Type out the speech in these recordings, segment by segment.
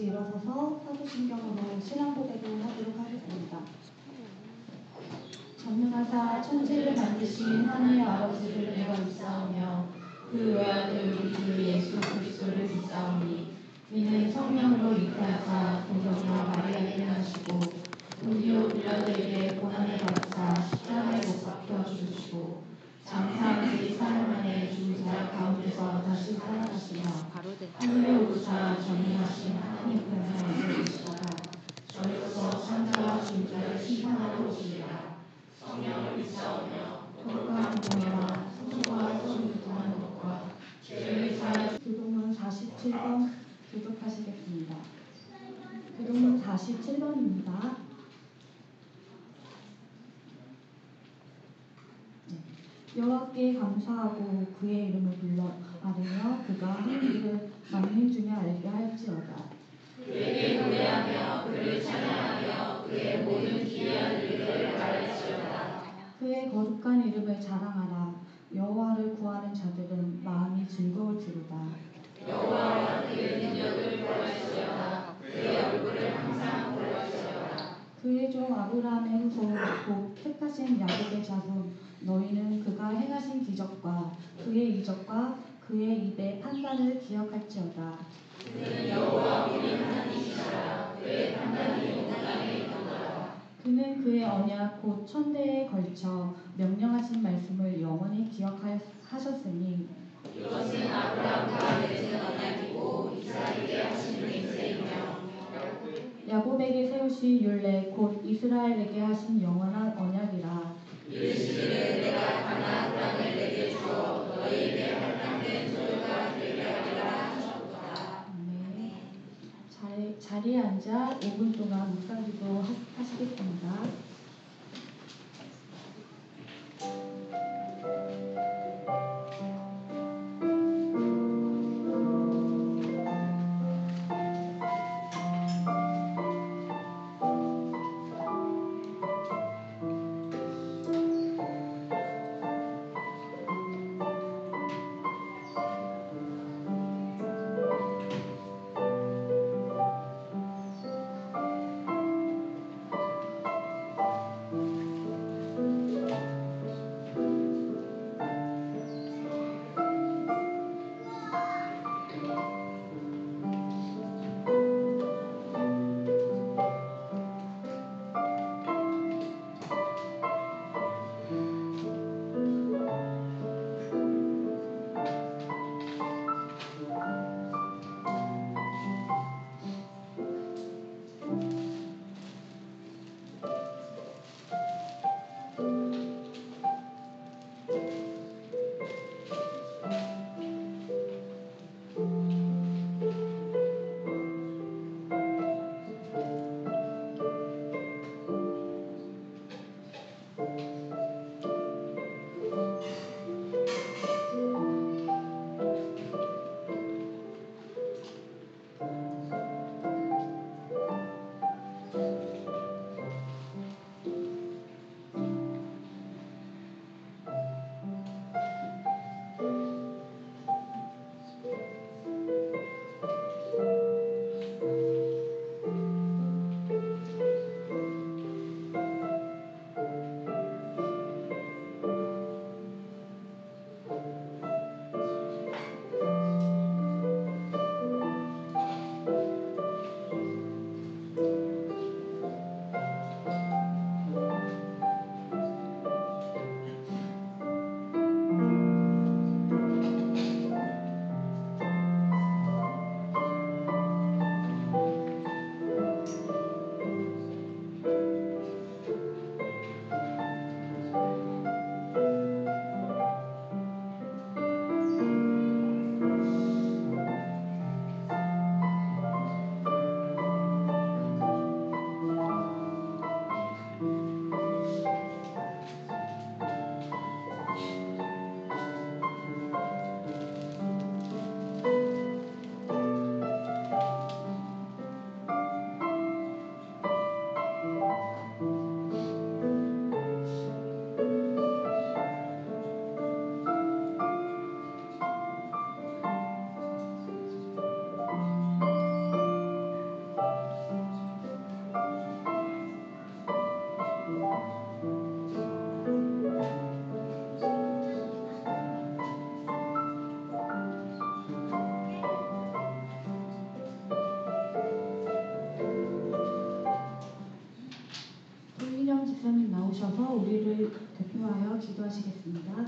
같이 일어서서 사도신경으로 신앙 고백을 하도록 하겠습니다. 전능하사 천지를 만드신 하나님의 아버지를 내가 믿사오며 그 외아들 우리 주 예수 그리스도를 믿사오니 이는 성령으로 잉태하사 동정녀 마리아에게 나시고 본디오 빌라도에게 고난을 받으사 십자가에 못 박혀 죽으시고 장사한 3일 만에 죽은 자 가운데서 다시 살아나시며 하늘에 오르사 전능하신 하나님 공사에 계시다가 저희로서 산자와 죽은 심판하러 오시리라. 성령을 믿사오며 거룩한 공예와 성소와 성육통한 것과 죄를 사하여 교동문 47번 교독하시겠습니다. 교동문 47번입니다. 여호와께 감사하고 그의 이름을 불러 아뢰며 그가 한 일을 만민 중에 알게 할지어다. 그에게 노래하며 그를 찬양하며 그의 모든 기이한 일들을 말할지어다. 그의 거룩한 이름을 자랑하라. 여호와를 구하는 자들은 마음이 즐거울지로다. 여호와와 그의 능력을 구할지어다. 그의 얼굴을 항상 보할지어다. 그의 종 아브라함의 후손 곧 택하신 야곱의 자손 너희는 그가 행하신 기적과 그의 이적과 그의 입의 판단을 기억할지어다. 그는 여호와 우리 하나님이시라. 그의 판단이 온 땅에 있도다. 그는 그의 언약 곧 천대에 걸쳐 명령하신 말씀을 영원히 기억하셨으니 이것은 아브라함과 맺은 언약이고 이스라엘에게 하신 맹세이며 야곱에게 세우신 율례 곧 이스라엘에게 하신 영원한 언약이라. 이르시기를 내가 가나안 땅을 내게 주어 너희에게 할당된 소유가 되게 하리라 하셨도다. 자리에 앉아 5분 동안 묵상기도 하시겠습니다. 일어서서 우리를 대표하여 기도하시겠습니다.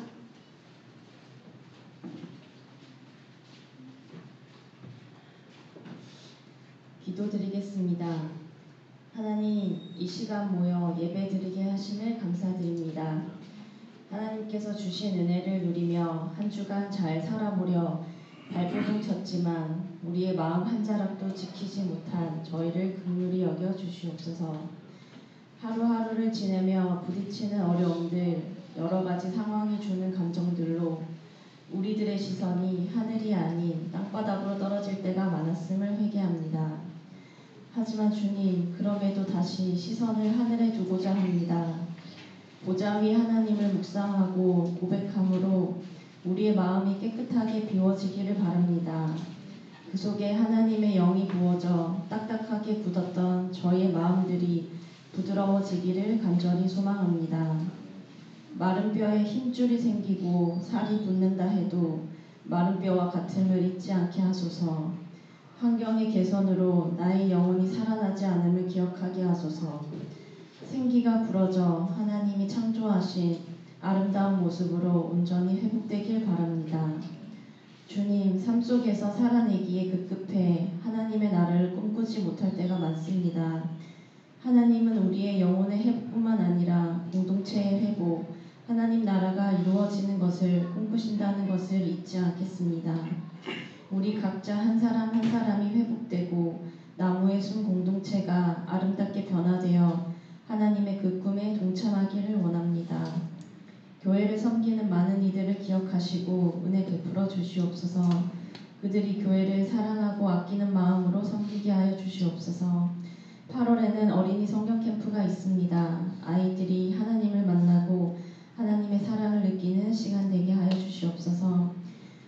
기도드리겠습니다. 하나님, 이 시간 모여 예배드리게 하심을 감사드립니다. 하나님께서 주신 은혜를 누리며 한 주간 잘 살아보려 발버둥 쳤지만 우리의 마음 한 자락도 지키지 못한 저희를 긍휼히 여겨 주시옵소서. 하루하루를 지내며 부딪히는 어려움들, 여러 가지 상황이 주는 감정들로 우리들의 시선이 하늘이 아닌 땅바닥으로 떨어질 때가 많았음을 회개합니다. 하지만 주님, 그럼에도 다시 시선을 하늘에 두고자 합니다. 보좌 위 하나님을 묵상하고 고백함으로 우리의 마음이 깨끗하게 비워지기를 바랍니다. 그 속에 하나님의 영이 부어져 딱딱하게 굳었던 저희의 마음들이 부드러워지기를 간절히 소망합니다. 마른 뼈에 힘줄이 생기고 살이 붙는다 해도 마른 뼈와 같음을 잊지 않게 하소서. 환경의 개선으로 나의 영혼이 살아나지 않음을 기억하게 하소서. 생기가 부러져 하나님이 창조하신 아름다운 모습으로 온전히 회복되길 바랍니다. 주님, 삶 속에서 살아내기에 급급해 하나님의 나라를 꿈꾸지 못할 때가 많습니다. 하나님은 우리의 영혼의 회복뿐만 아니라 공동체의 회복, 하나님 나라가 이루어지는 것을 꿈꾸신다는 것을 잊지 않겠습니다. 우리 각자 한 사람 한 사람이 회복되고 나무의 순 공동체가 아름답게 변화되어 하나님의 그 꿈에 동참하기를 원합니다. 교회를 섬기는 많은 이들을 기억하시고 은혜 베풀어 주시옵소서. 그들이 교회를 사랑하고 아끼는 마음으로 섬기게 하여 주시옵소서. 8월에는 어린이 성경 캠프가 있습니다. 아이들이 하나님을 만나고 하나님의 사랑을 느끼는 시간 되게 하여 주시옵소서.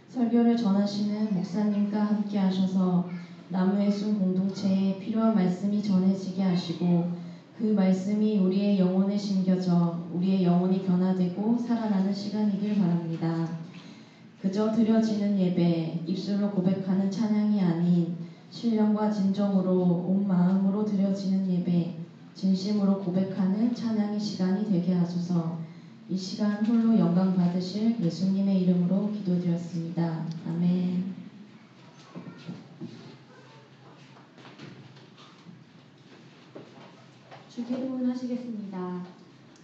설교를 전하시는 목사님과 함께 하셔서 나무의 순 공동체에 필요한 말씀이 전해지게 하시고 그 말씀이 우리의 영혼에 심겨져 우리의 영혼이 변화되고 살아나는 시간이길 바랍니다. 그저 드려지는 예배, 입술로 고백하는 찬양이 아닌 신령과 진정으로 온 마음으로 드려지는 예배, 진심으로 고백하는 찬양의 시간이 되게 하소서. 이 시간 홀로 영광 받으실 예수님의 이름으로 기도드렸습니다. 아멘. 주기도문 하시겠습니다.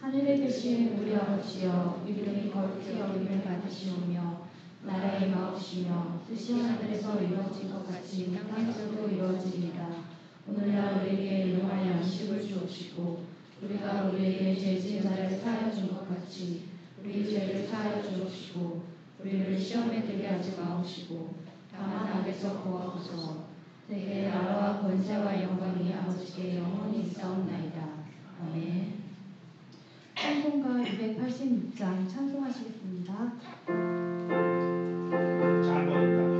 하늘에 계신 우리 아버지여, 이름이 거룩히 여김을 받으시오며 나라의 마옵시며 뜻이 하늘에서 이루어진 것 같이 땅에서도 이루어지리이다. 오늘날 우리에게 일용할 양식을 주옵시고 우리가 우리에게 죄진 자를 사하여 준 것 같이 우리 죄를 사하여 주옵시고 우리를 시험에 들게 하지 마옵시고 다만 악에서 구하옵소서. 내게 나라와 권세와 영광이 아버지께 영원히 있사옵나이다. 아멘. 찬송가 286장 찬송하시겠습니다. 잘 먹었다.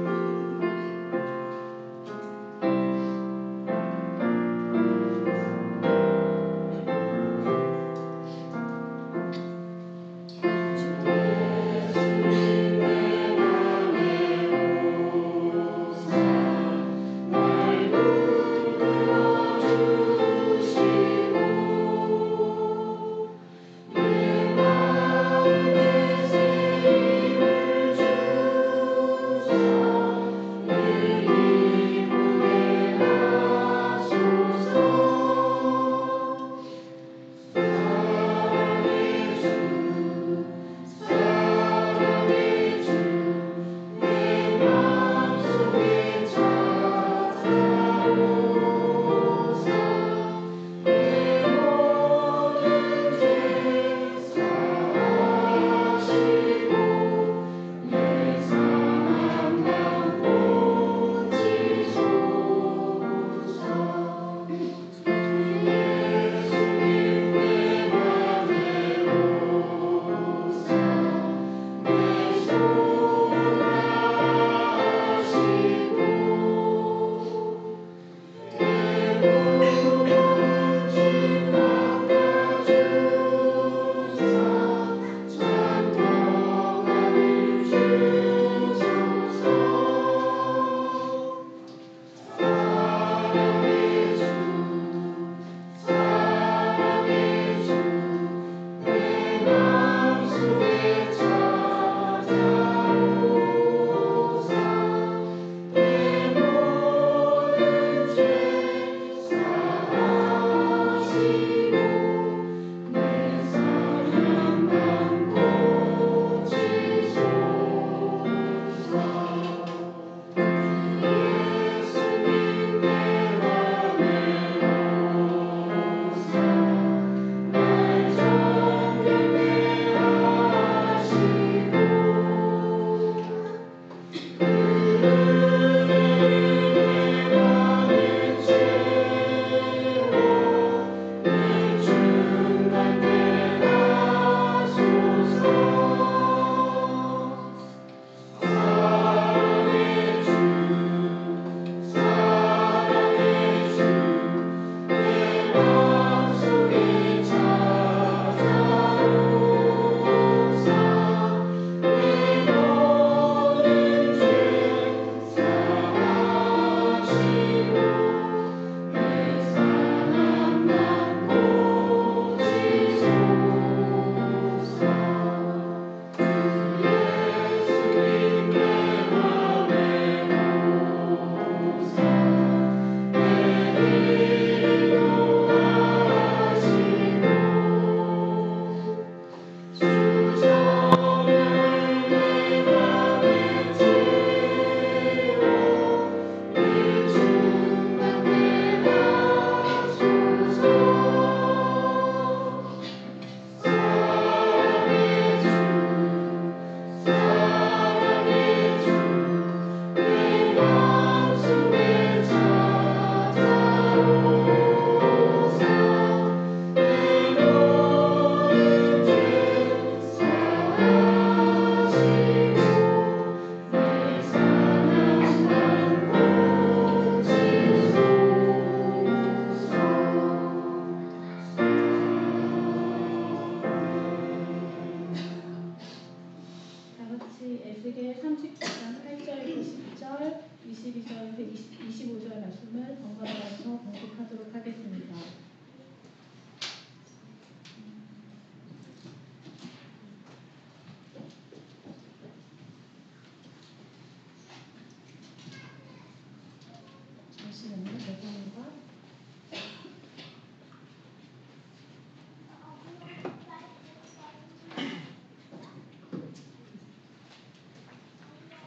내 마음에 새기고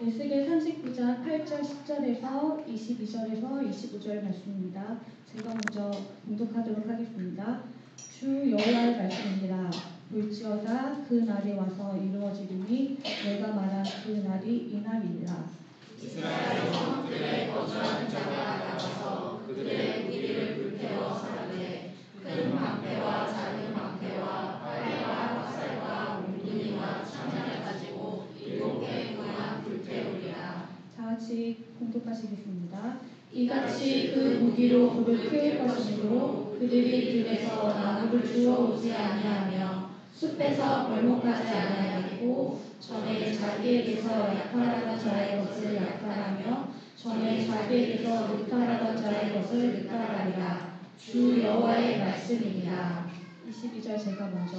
에스겔 39장 8절 10절에서 22절에서 25절 말씀입니다. 제가 먼저 봉독하도록 하겠습니다. 주 여호와의 말씀입니다. 볼지어다 그 날이 와서 이루어지리니 내가 말한 그 날이 이 날이니라. 이스라엘 성읍들에 거주하는 자가 나가서 그들의 무기를 불태워 살아내 큰 방패와 작은 방패와 활과 화살과 몽둥이와 창을 가지고 7해 동안 불태우리라. 다같이 봉독하시겠습니다. 이같이 그 무기로 불을 피울 것이므로 그들이 들에서 나무를 주워 오지 아니하며 숲에서 벌목하지 아니하겠고 전에 자기에게서 약탈하던 자의 것을 약탈하며 전에 자기에게서 늑탈하던 자의 것을 늑탈하리라. 주 여호와의 말씀이니라. 22절 제가 먼저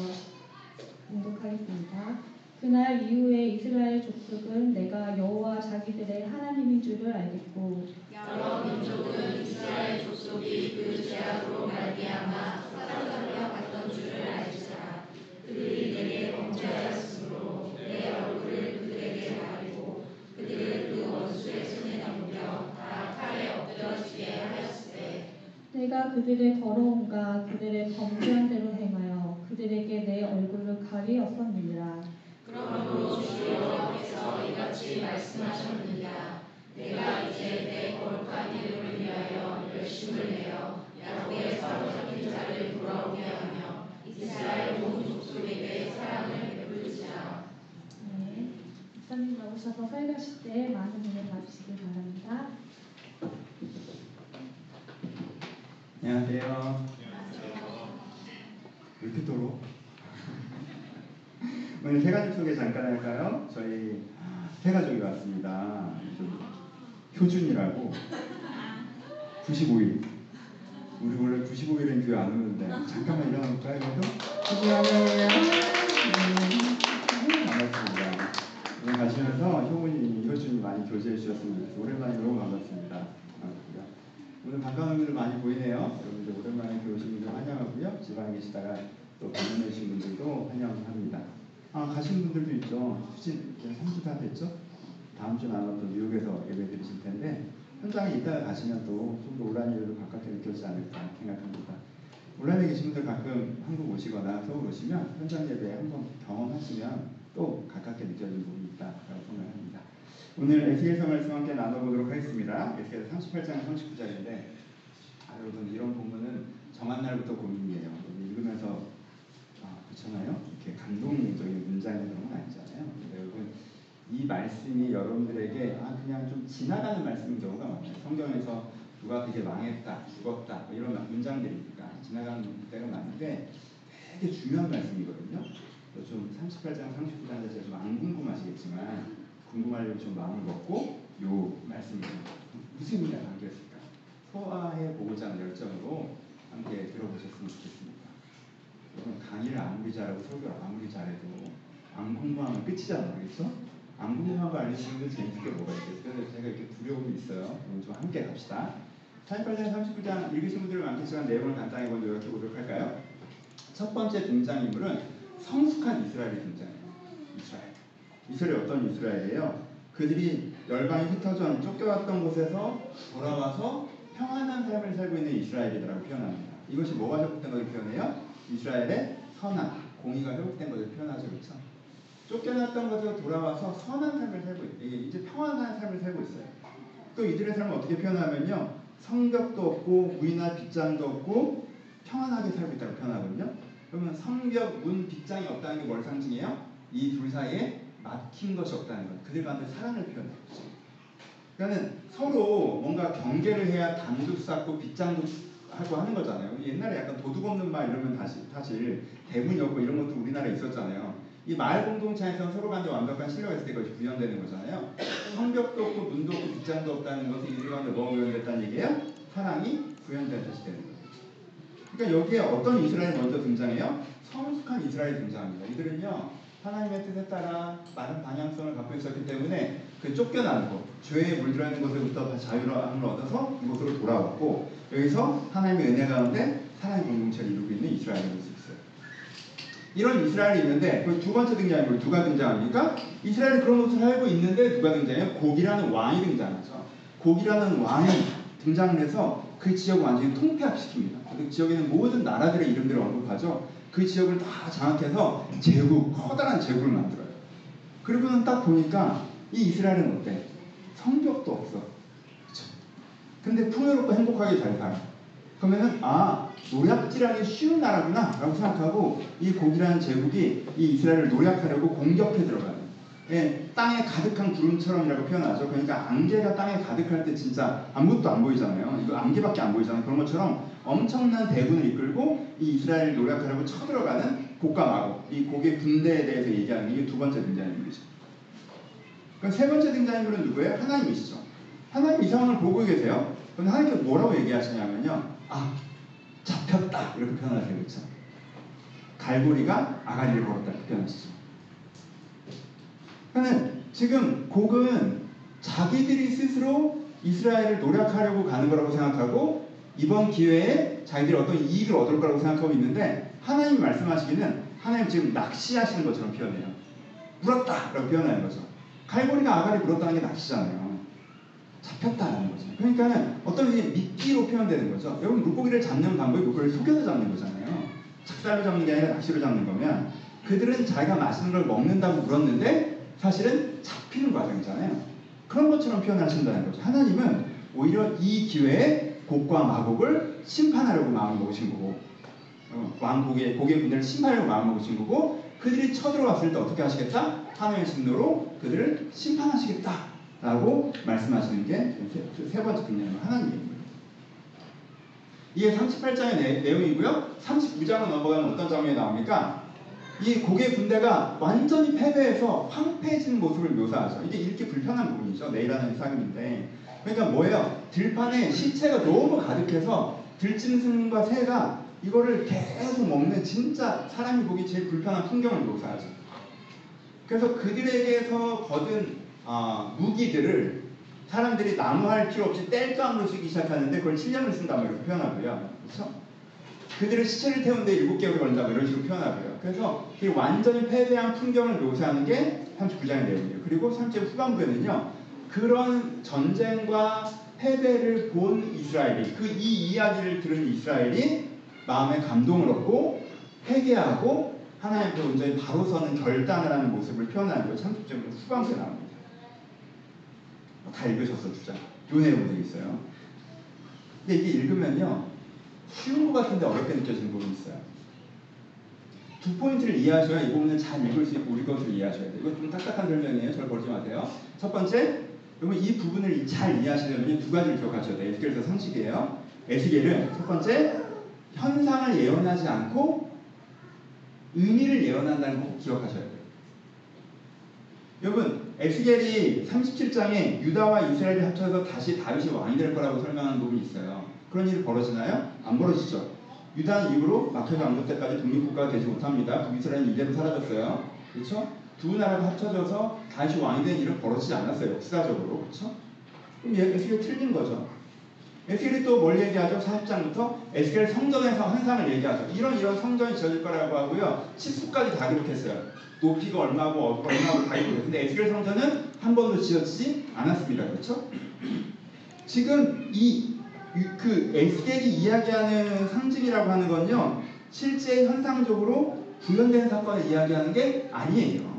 봉독하겠습니다. 그날 이후에 이스라엘 족속은 내가 여호와 자기들의 하나님인 줄을 알겠고 여러 민족은 이스라엘 족속이 그 죄악으로 말미암아 사로잡혀 갔던 줄을 알지라. 그들이 내게 범죄하였으므로 내 얼굴을 그들에게 가리고 그들을 그 원수의 손에 넘겨 다 칼에 엎드러지게 하였으되 내가 그들의 더러움과 그들의 범죄한 대로 행하여 그들에게 내 얼굴을 가리었었느니라. 그러므로 주 여호와께서 이같이 말씀하셨느니라. 내가 이제 내 거룩한 이름을 위하여 열심을 내어 야곱의 사로잡힌 자를 돌아오게 하며 이스라엘 온 족속에게 사랑을 베풀지라. 네, 목사님 나오셔서 설교하실 때 많은 은혜 받으시길 바랍니다. 안녕하세요. 왜 이렇게 더러? 오늘 세 가지 소개 잠깐 할까요? 저희 세 가족이 왔습니다. 효준이라고 95일. 우리 원래 95일엔 교회 안 오는데 잠깐만 일어나 볼까요? 효준이요. 반갑습니다. 오늘 가시면서 효준이 많이 교제해 주셨으면 좋겠어요. 오랜만에 너무 반갑습니다. 반갑고요. 오늘 반가운 분들 많이 보이네요. 여러분들 오랜만에 오신 분들 환영하고요. 지방에 계시다가 또 방문해 주신 분들도 환영합니다. 가신 분들도 있죠. 수진 3주 다 됐죠? 다음 주는 아마 또 뉴욕에서 예배 드리실 텐데 현장에 있다가 가시면 또 좀 더 온라인으로 가깝게 느껴지지 않을까 생각합니다. 온라인에 계신 분들 가끔 한국 오시거나 서울 오시면 현장 예배 한번 경험하시면 또 가깝게 느껴지는 부분이 있다라고 생각합니다. 오늘 에스겔서 말씀 함께 나눠보도록 하겠습니다. 에스겔 38장 39절인데 여러분 이런 본문은 정한 날부터 고민이에요. 읽으면서 그렇잖아요. 이렇게 감동적인 문장이 그런 건 아니잖아요. 근데 여러분 이 말씀이 여러분들에게 그냥 좀 지나가는 말씀인 경우가 많아요. 성경에서 누가 되게 망했다, 죽었다 이런 문장들이니까 지나가는 때가 많은데 되게 중요한 말씀이거든요. 좀 38장, 39장에서 좀 안 궁금하시겠지만 궁금하려고 좀 마음을 먹고 요 말씀이 무슨 의미가 담겼을까? 소화해 보고자 하는 열정으로 함께 들어보셨으면 좋겠습니다. 강의를 아무리 잘하고 설교를 아무리 잘해도 안 궁금하면 끝이잖아요. 그렇죠? 안 궁금한 거 알려주시는 게 재밌게 뭐가 있어요. 그래서 제가 이렇게 두려움이 있어요. 오늘 좀 함께 갑시다. 38장, 39장 읽으신 분들은 많겠지만 내용을 간단히 먼저 요약해보도록 할까요? 첫 번째 등장인물은 성숙한 이스라엘이 등장해요. 이스라엘이 어떤 이스라엘이에요? 그들이 열방이 흩어져 쫓겨왔던 곳에서 돌아와서 평안한 삶을 살고 있는 이스라엘이라고 표현합니다. 이것이 뭐가 회복된 것을 표현해요? 이스라엘의 선한, 공의가 회복된 것을 표현하죠. 그렇죠? 쫓겨났던 것에서 돌아와서 선한 삶을 살고 있어요. 이제 평안한 삶을 살고 있어요. 또 이들의 삶을 어떻게 표현하면요. 성벽도 없고 문이나 빗장도 없고 평안하게 살고 있다고 표현하거든요. 그러면 성벽, 문, 빗장이 없다는 게 뭘 상징해요? 이 둘 사이에 막힌 것이 없다는 것. 그들 가운데 사랑을 표현해요. 그러니까 서로 뭔가 경계를 해야 담도 쌓고 빗장도 하고 하는 거잖아요. 옛날에 약간 도둑 없는 말 이러면 사실 대문이 없고 이런 것도 우리나라에 있었잖아요. 이 마을 공동체에서 서로 간에 완벽한 신뢰가 있을 때 그것이 구현되는 거잖아요. 성벽도 없고 문도 없고 빗장도 없다는 것은 이들 가운데 뭐가 구현됐다는 얘기예요? 사랑이 구현된 것이 되는 거예요. 그러니까 여기에 어떤 이스라엘이 먼저 등장해요? 성숙한 이스라엘이 등장합니다. 이들은요 하나님의 뜻에 따라 많은 방향성을 갖고 있었기 때문에 그 쫓겨나는 것, 죄에 물들어 있는 것에부터 자유함을 얻어서 이곳으로 돌아왔고 여기서 하나님의 은혜 가운데 사랑의 공동체를 이루고 있는 이스라엘을 볼 수 있어요. 이런 이스라엘이 있는데 그 두 번째 등장인물이 누가 등장합니까? 이스라엘이 그런 곳을 살고 있는데 누가 등장해요? 곡이라는 왕이 등장하죠. 곡이라는 왕이 등장을 해서 그 지역을 완전히 통폐합시킵니다. 그 지역에 있는 모든 나라들의 이름들을 언급하죠. 그 지역을 다 장악해서 제국, 커다란 제국을 만들어요. 그리고는 딱 보니까 이 이스라엘은 어때? 성벽도 없어. 그쵸? 근데 풍요롭고 행복하게 잘 살아. 그러면은 노략질하기 쉬운 나라구나 라고 생각하고 이 곡이라는 제국이 이 이스라엘을 노략하려고 공격해 들어가요. 예, 땅에 가득한 구름처럼이라고 표현하죠. 그러니까 안개가 땅에 가득할 때 진짜 아무것도 안 보이잖아요. 이거 안개밖에 안 보이잖아요. 그런 것처럼 엄청난 대군을 이끌고 이 이스라엘을 노략하려고 쳐들어가는 곡과 마곡, 이 곡의 군대에 대해서 얘기하는 게 두 번째 등장인물이죠. 그럼 세 번째 등장인물은 누구예요? 하나님이시죠. 하나님 이 상황을 보고 계세요. 그럼 하나님께서 뭐라고 얘기하시냐면요. 잡혔다 이렇게 표현하세요. 그렇죠? 갈고리가 아가리를 걸었다 이렇게 표현하시죠. 그러니까 지금 곡은 자기들이 스스로 이스라엘을 노략하려고 가는 거라고 생각하고 이번 기회에 자기들이 어떤 이익을 얻을 거라고 생각하고 있는데 하나님이 말씀하시기는 하나님 지금 낚시하시는 것처럼 표현해요. 물었다 라고 표현하는 거죠. 갈고리가 아가리 물었다는 게 낚시잖아요. 잡혔다라는 거죠. 그러니까 어떤 게 미끼로 표현되는 거죠. 여러분 물고기를 잡는 방법이 물고기를 속여서 잡는 거잖아요. 착살로 잡는 게 아니라 낚시로 잡는 거면 그들은 자기가 맛있는 걸 먹는다고 물었는데 사실은 잡히는 과정이잖아요. 그런 것처럼 표현하신다는 거죠. 하나님은 오히려 이 기회에 곡과 마곡을 심판하려고 마음을 먹으신 거고 곡의 군대를 심판하려고 마음을 먹으신 거고 그들이 쳐들어왔을 때 어떻게 하시겠다? 하나님의 진노로 그들을 심판하시겠다 라고 말씀하시는 게 세 번째 등장인 하나님입니다. 이게 38장의 내용이고요. 39장으로 넘어가면 어떤 장면이 나옵니까? 이 곡의 군대가 완전히 패배해서 황폐해지는 모습을 묘사하죠. 이게 읽기 불편한 부분이죠. 네일하는 사금인데. 그러니까 뭐예요? 들판에 시체가 너무 가득해서 들짐승과 새가 이거를 계속 먹는 진짜 사람이 보기 제일 불편한 풍경을 묘사하죠. 그래서 그들에게서 거둔 무기들을 사람들이 나무할 필요 없이 땔감으로 쓰기 시작하는데 그걸 7년을 쓴다 이렇게 표현하고요. 그렇죠? 그들의 시체를 태우는데 7개월이 걸린다 이런 식으로 표현하고요. 그래서 이 완전히 패배한 풍경을 묘사하는 게 39장의 내용이에요. 그리고 3장 후반부에는요. 그런 전쟁과 패배를 본 이스라엘이 이 이야기를 들은 이스라엘이 마음에 감동을 얻고 회개하고 하나님 앞에 온전히 바로 서는 결단을 하는 모습을 표현하는 거 30장 후반부에 나옵니다. 다 읽으셨어 두 장. 요 내용도 있어요. 근데 이게 읽으면요 쉬운 것 같은데 어렵게 느껴지는 부분이 있어요. 두 포인트를 이해하셔야 이 부분을 잘 읽을 수 있고 우리 것을 이해하셔야 돼요. 이거 좀 딱딱한 설명이에요. 저를 버리지 마세요. 첫 번째, 여러분 이 부분을 잘 이해하시려면 두 가지를 기억하셔야 돼요. 에스겔서 상식이에요. 에스겔은 첫 번째 현상을 예언하지 않고 의미를 예언한다는 거 꼭 기억하셔야 돼요. 여러분 에스겔이 37장에 유다와 이스라엘이 합쳐서 다시 다윗이 왕이 될 거라고 설명하는 부분이 있어요. 그런 일이 벌어지나요? 안 벌어지죠. 유다는 이후로 마케도 왕조 때까지 독립국가가 되지 못합니다. 북이스라엘은 이대로 사라졌어요. 그렇죠? 두 나라가 합쳐져서 다윗이 왕이 된 일은 벌어지지 않았어요. 역사적으로. 그렇죠? 그럼 에스겔이 틀린 거죠. 에스겔이 또 뭘 얘기하죠? 40장부터 에스겔 성전에서 환상을 얘기하죠. 이런 성전이 지어질 거라고 하고요. 치수까지 다 기록했어요. 높이가 얼마고 다 기록했어요. 근데 에스겔 성전은 한 번도 지어지지 않았습니다. 그렇죠? 지금 그 에스겔이 이야기하는 상징이라고 하는 건요. 실제 현상적으로 구현된 사건을 이야기하는 게 아니에요.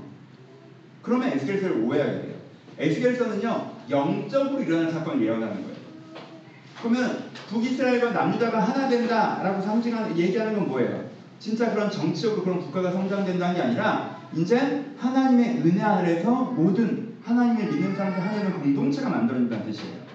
그러면 에스겔서를 오해하게 돼요. 에스겔서는요. 영적으로 일어날 사건을 예언하는 거예요. 그러면 북이스라엘과 남유다가 하나 된다라고 얘기하는 건 뭐예요? 진짜 그런 정치적으로 그런 국가가 성장된다는 게 아니라 이제 하나님의 은혜 아래서 모든 하나님을 믿는 사람들 하나님의 공동체가 만들어진다는 뜻이에요.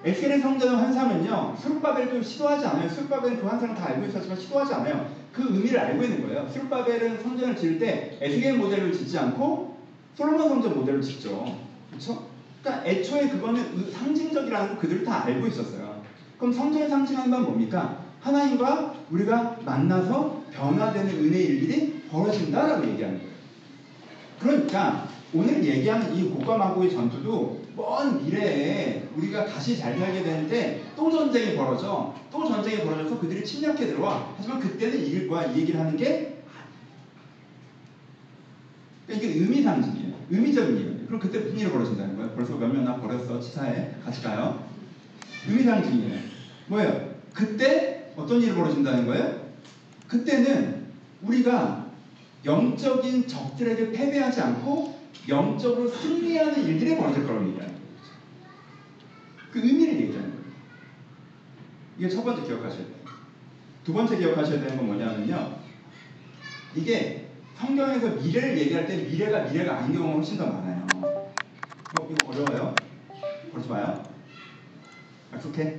에스겔의 성전의 환상은요. 스룹바벨도 시도하지 않아요. 스룹바벨은 그 환상을 다 알고 있었지만 시도하지 않아요. 그 의미를 알고 있는 거예요. 스룹바벨은 성전을 지을 때 에스겔 모델을 짓지 않고 솔로몬 성전 모델을 짓죠. 그렇죠? 그러니까 애초에 그거는 상징적이라는 거 그들도 다 알고 있었어요. 그럼 성전을 상징하는 건 뭡니까? 하나님과 우리가 만나서 변화되는 은혜의 일들이 벌어진다라고 얘기하는 거예요. 그러니까 오늘 얘기하는 이 곡과 마곡의 전투도 먼 미래에 우리가 다시 잘 살게 되는데 또 전쟁이 벌어져서 그들이 침략해 들어와. 하지만 그때는 이길 거야. 이 얘기를 하는 게 그러니까 이게 의미상징이에요. 의미적인 이유예요. 그럼 그때 무슨 일이 벌어진다는 거예요? 벌써 몇 명 나 버렸어. 치사해. 같이 가요. 의미상징이에요. 뭐예요? 그때 어떤 일이 벌어진다는 거예요? 그때는 우리가 영적인 적들에게 패배하지 않고 영적으로 승리하는 일들이 벌어질 거라고 얘기하는 거예요. 그 의미를 얘기하는 거예요. 이게 첫 번째 기억하셔야 돼요. 두 번째 기억하셔야 되는 건 뭐냐면요. 이게 성경에서 미래를 얘기할 때 미래가 아닌 경우가 훨씬 더 많아요. 이거 어려워요? 그러지 마요. 약속해?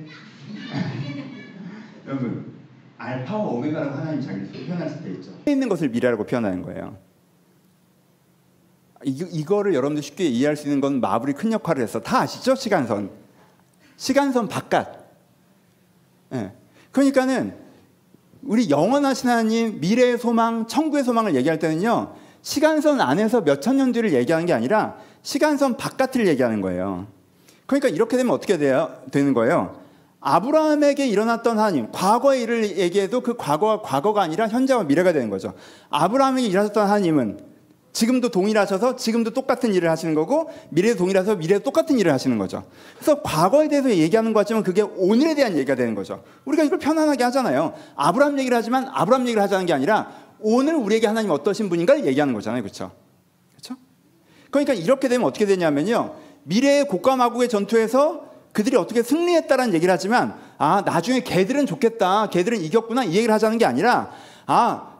여러분, 알파와 오메가라고 하나님 자기를 표현하실 때 있죠. 있는 것을 미래라고 표현하는 거예요. 이거를 여러분들 쉽게 이해할 수 있는 건 마블이 큰 역할을 했어. 다 아시죠? 시간선 바깥. 네. 그러니까는 우리 영원하신 하나님, 미래의 소망, 천국의 소망을 얘기할 때는요, 시간선 안에서 몇천 년 뒤를 얘기하는 게 아니라 시간선 바깥을 얘기하는 거예요. 그러니까 이렇게 되면 어떻게 되는 거예요? 아브라함에게 일어났던 하나님, 과거의 일을 얘기해도 그 과거가 과거가 아니라 현재와 미래가 되는 거죠. 아브라함에게 일어났던 하나님은 지금도 동일하셔서 지금도 똑같은 일을 하시는 거고, 미래도 동일하셔서 미래도 똑같은 일을 하시는 거죠. 그래서 과거에 대해서 얘기하는 것 같지만 그게 오늘에 대한 얘기가 되는 거죠. 우리가 이걸 편안하게 하잖아요. 아브라함 얘기를 하지만 아브라함 얘기를 하자는 게 아니라 오늘 우리에게 하나님 어떠신 분인가를 얘기하는 거잖아요. 그렇죠? 그렇죠? 그러니까 이렇게 되면 어떻게 되냐면요, 미래의 곡과 마곡의 전투에서 그들이 어떻게 승리했다라는 얘기를 하지만, 나중에 걔들은 좋겠다, 걔들은 이겼구나, 이 얘기를 하자는 게 아니라,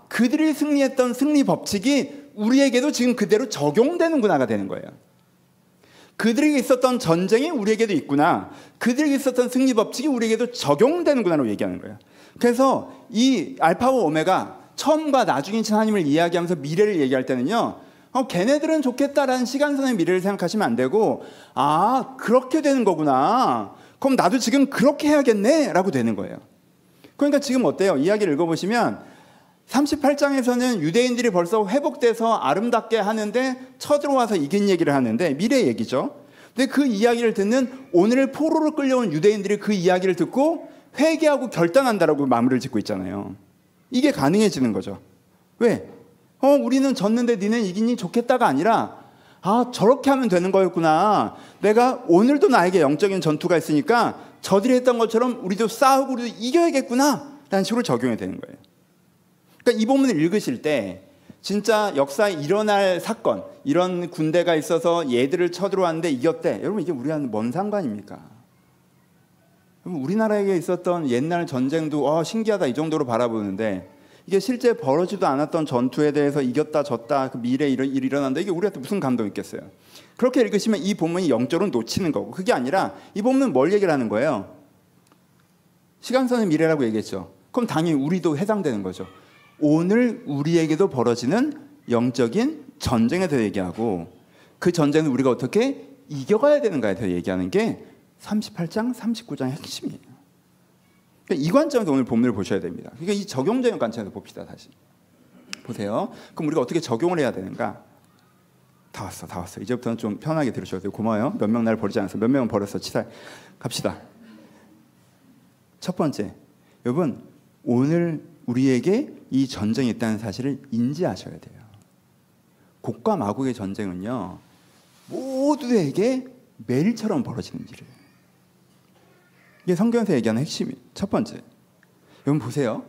그들이 승리했던 승리 법칙이 우리에게도 지금 그대로 적용되는구나가 되는 거예요. 그들에게 있었던 전쟁이 우리에게도 있구나, 그들에게 있었던 승리 법칙이 우리에게도 적용되는구나로 얘기하는 거예요. 그래서 이 알파와 오메가, 처음과 나중이신 하나님을 이야기하면서 미래를 얘기할 때는요, 걔네들은 좋겠다라는 시간선의 미래를 생각하시면 안 되고, 그렇게 되는 거구나, 그럼 나도 지금 그렇게 해야겠네 라고 되는 거예요. 그러니까 지금 어때요? 이야기를 읽어보시면 38장에서는 유대인들이 벌써 회복돼서 아름답게 하는데 쳐들어와서 이긴 얘기를 하는데, 미래 얘기죠. 근데 그 이야기를 듣는 오늘 포로로 끌려온 유대인들이 그 이야기를 듣고 회개하고 결단한다라고 마무리를 짓고 있잖아요. 이게 가능해지는 거죠. 왜? 우리는 졌는데 니는 이기니 좋겠다가 아니라, 저렇게 하면 되는 거였구나. 내가 오늘도 나에게 영적인 전투가 있으니까 저들이 했던 것처럼 우리도 싸우고 우리도 이겨야겠구나 라는 식으로 적용이 되는 거예요. 그러니까 이 본문을 읽으실 때 진짜 역사에 일어날 사건, 이런 군대가 있어서 얘들을 쳐들어왔는데 이겼대. 여러분, 이게 우리와는 뭔 상관입니까? 우리나라에 있었던 옛날 전쟁도 신기하다 이 정도로 바라보는데, 이게 실제 벌어지도 않았던 전투에 대해서 이겼다 졌다, 그 미래에 일이 일어난다, 이게 우리한테 무슨 감동이 있겠어요? 그렇게 읽으시면 이 본문이 영적으로 놓치는 거고, 그게 아니라 이 본문은 뭘 얘기를 하는 거예요? 시간선의 미래라고 얘기했죠. 그럼 당연히 우리도 해당되는 거죠. 오늘 우리에게도 벌어지는 영적인 전쟁에 대해 얘기하고, 그 전쟁을 우리가 어떻게 이겨가야 되는가에 대해 얘기하는 게 38장, 39장의 핵심이에요. 그러니까 이 관점에서 오늘 본문을 보셔야 됩니다. 그러니까 이 적용적인 관점에서 봅시다. 다시 보세요. 그럼 우리가 어떻게 적용을 해야 되는가? 다 왔어. 이제부터는 좀 편하게 들으셔도 돼요. 고마워요. 몇 명 날 버리지 않았어. 몇 명은 버렸어. 치사. 갑시다. 첫 번째, 여러분, 오늘 우리에게 이 전쟁이 있다는 사실을 인지하셔야 돼요. 곡과 마곡의 전쟁은요, 모두에게 매일처럼 벌어지는 일이에요. 이게 성경에서 얘기하는 핵심이 첫 번째. 여러분 보세요.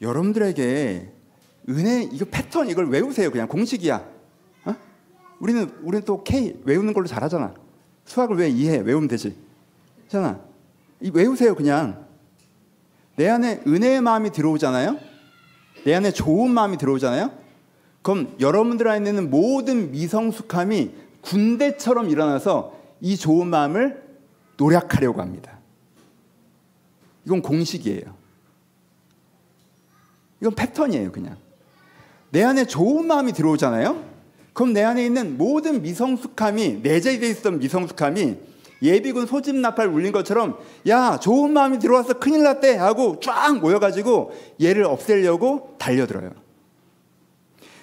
여러분들에게 은혜, 이거 패턴, 이걸 외우세요. 그냥 공식이야. 우리는 또 K 외우는 걸로 잘하잖아. 수학을 왜 이해해? 외우면 되지. 잖아. 외우세요. 그냥. 내 안에 은혜의 마음이 들어오잖아요. 내 안에 좋은 마음이 들어오잖아요. 그럼 여러분들 안에 있는 모든 미성숙함이 군대처럼 일어나서 이 좋은 마음을 노력하려고 합니다. 이건 공식이에요. 이건 패턴이에요. 그냥 내 안에 좋은 마음이 들어오잖아요. 그럼 내 안에 있는 모든 미성숙함이, 내재되어 있었던 미성숙함이 예비군 소집 나팔 울린 것처럼, 야, 좋은 마음이 들어와서 큰일 났대 하고 쫙 모여가지고 얘를 없애려고 달려들어요.